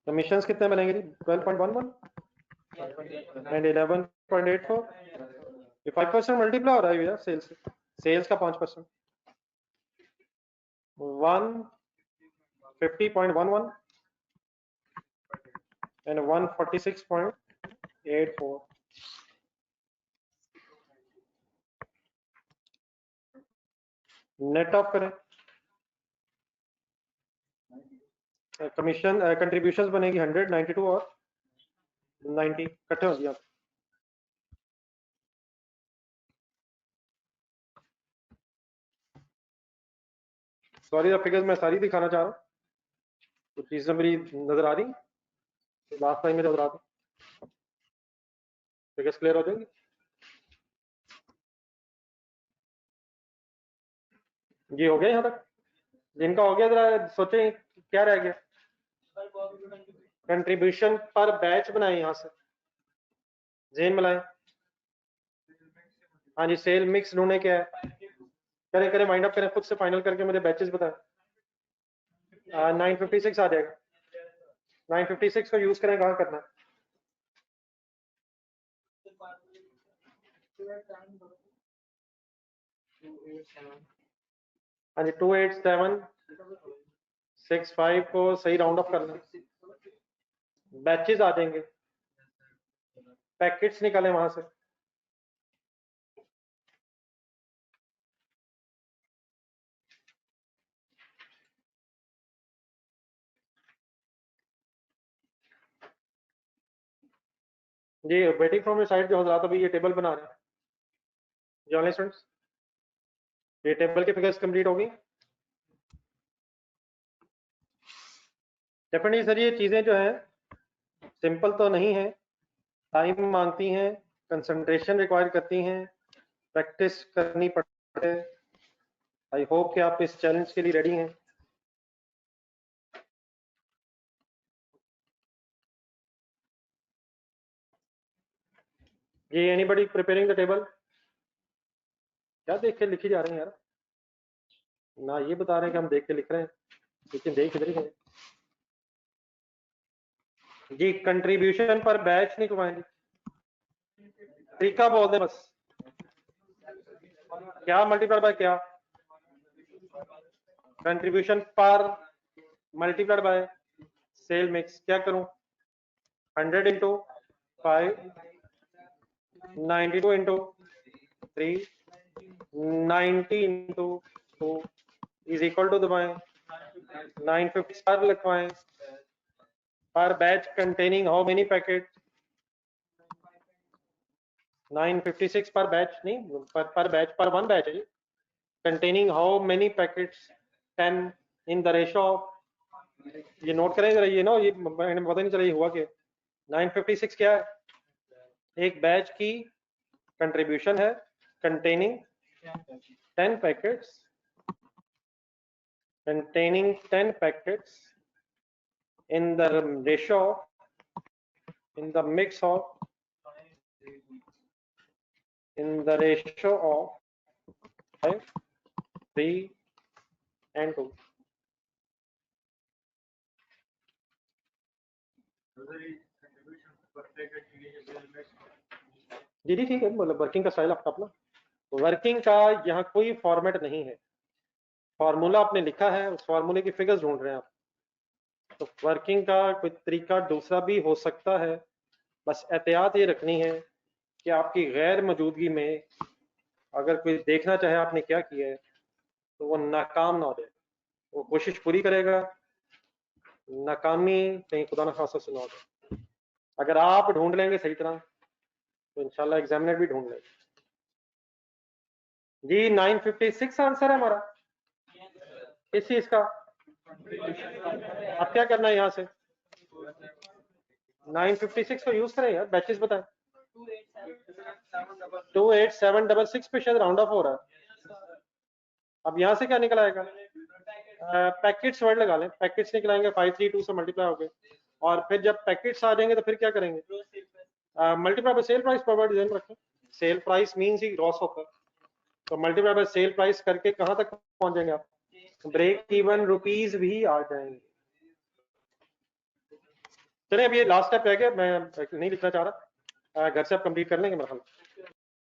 कमीशंस कितने बनेंगे जी? 12.11 एंड 11.84। ये 5% मल्टीप्लाई हो रहा है भैया सेल्स से, सेल्स का 5%, 150.11 एंड 146.84। नेट ऑफ करें, कमीशन कंट्रीब्यूशंस बनेगी 100, 92 और 90 इकट्ठे हो गया। सॉरी, फिगर्स मैं सारी दिखाना चाह रहा हूँ, तो चीजें मेरी नजर आ रही, लास्ट टाइम में नजर आ रही, फिगर्स क्लियर हो जाएंगी। ये हो गया यहाँ तक? जिनका हो गया जरा सोचें क्या रह गया। कंट्रीब्यूशन पर बैच बनाए यहाँ से, जेन मिलाए। हाँ जी, सेल मिक्स ढूंढने क्या है, करें करें, माइंड अप करें, खुद से फाइनल करके मुझे बैचेस बताएं। 956 आ जाएगा। 956 को यूज करें, कहाँ करना है? हाँ जी, 28765 को सही राउंड ऑफ करना, बैचेस आ जाएंगे, पैकेट्स निकालें वहां से। जी, वेटिंग फ्रॉम साइड जो हजरात अभी ये टेबल बना रहे हैं, जी ऑनलाइन स्टूडेंट्स, ये टेबल की फिगर्स कंप्लीट होगी। डेफिनेटली सर, ये चीजें जो है सिंपल तो नहीं है, टाइम मांगती हैं, कंसंट्रेशन रिक्वायर करती हैं, प्रैक्टिस करनी पड़ती है। आई होप कि आप इस चैलेंज के लिए रेडी हैं। जी एनीबडी प्रिपेयरिंग द टेबल? क्या देख के लिखी जा रहे हैं यार? ना ये बता रहे हैं कि हम देख के लिख रहे हैं, लेकिन देख इधर ही हैं। जी कंट्रीब्यूशन पर बैच नहीं करवाएंगे, तरीका बोल दे बस। क्या मल्टीप्लाइड बाय क्या? Contribution per multiplied by sale mix. क्या करूं? 100 into 5, 92 into 3, 90 into 2 is equal to दबाएं 950 पर लिखवाएं। Per batch containing how many packet? 956 per batch नहीं, पर बैच, पर वन बैच है जी। Containing how many packets? 10 in the ratio. ये नोट करें जरा, ये ना ये पता नहीं चला ये हुआ क्या। 956 क्या है? एक बैच की कंट्रीब्यूशन है containing 10 packets, containing 10 packets in the ratio, in the mix of, in the ratio of 5, 3 and 2. जी जी ठीक है, मतलब वर्किंग का स्टाइल आपका अपना। वर्किंग का यहाँ कोई फॉर्मेट नहीं है, फॉर्मूला आपने लिखा है, उस फॉर्मूले की फिगर्स ढूंढ रहे हैं आप। तो वर्किंग का कोई तरीका दूसरा भी हो सकता है, बस एहतियात ये रखनी है कि आपकी गैर मौजूदगी में अगर कोई देखना चाहे आपने क्या किया है तो वो नाकाम ना हो जाए। वो कोशिश पूरी करेगा, नाकामी कहीं खुदा न खासा से ना हो जाए। अगर आप ढूंढ लेंगे सही तरह तो इंशाल्लाह एग्जामिनर भी ढूंढ लेंगे। जी 956 आंसर है हमारा इस चीज का। अब क्या करना है यहाँ से? 956 को यूज करें यार, बैचेस बताएं। 28766 पे शायद राउंड ऑफ हो रहा है। अब यहाँ से क्या निकल आएगा? पैकेट्स वर्ड लगा लें, पैकेट्स निकलाएंगे 532 से मल्टीप्लाई हो गए, और फिर जब पैकेट्स आ जाएंगे तो फिर क्या करेंगे? मल्टीप्लाई बाय सेल प्राइस पर वर्ड ध्यान रखें। Cell price means he gross होकर, तो मल्टीप्लाई बाय सेल प्राइस करके कहां तक पहुंच जाएंगे आप? ब्रेक इवन रुपीज भी आ जाएंगे। चलिए अब ये लास्ट स्टेप रह गया, मैं नहीं लिखना चाह रहा, घर से आप कंप्लीट कर लेंगे मेरा ख्याल।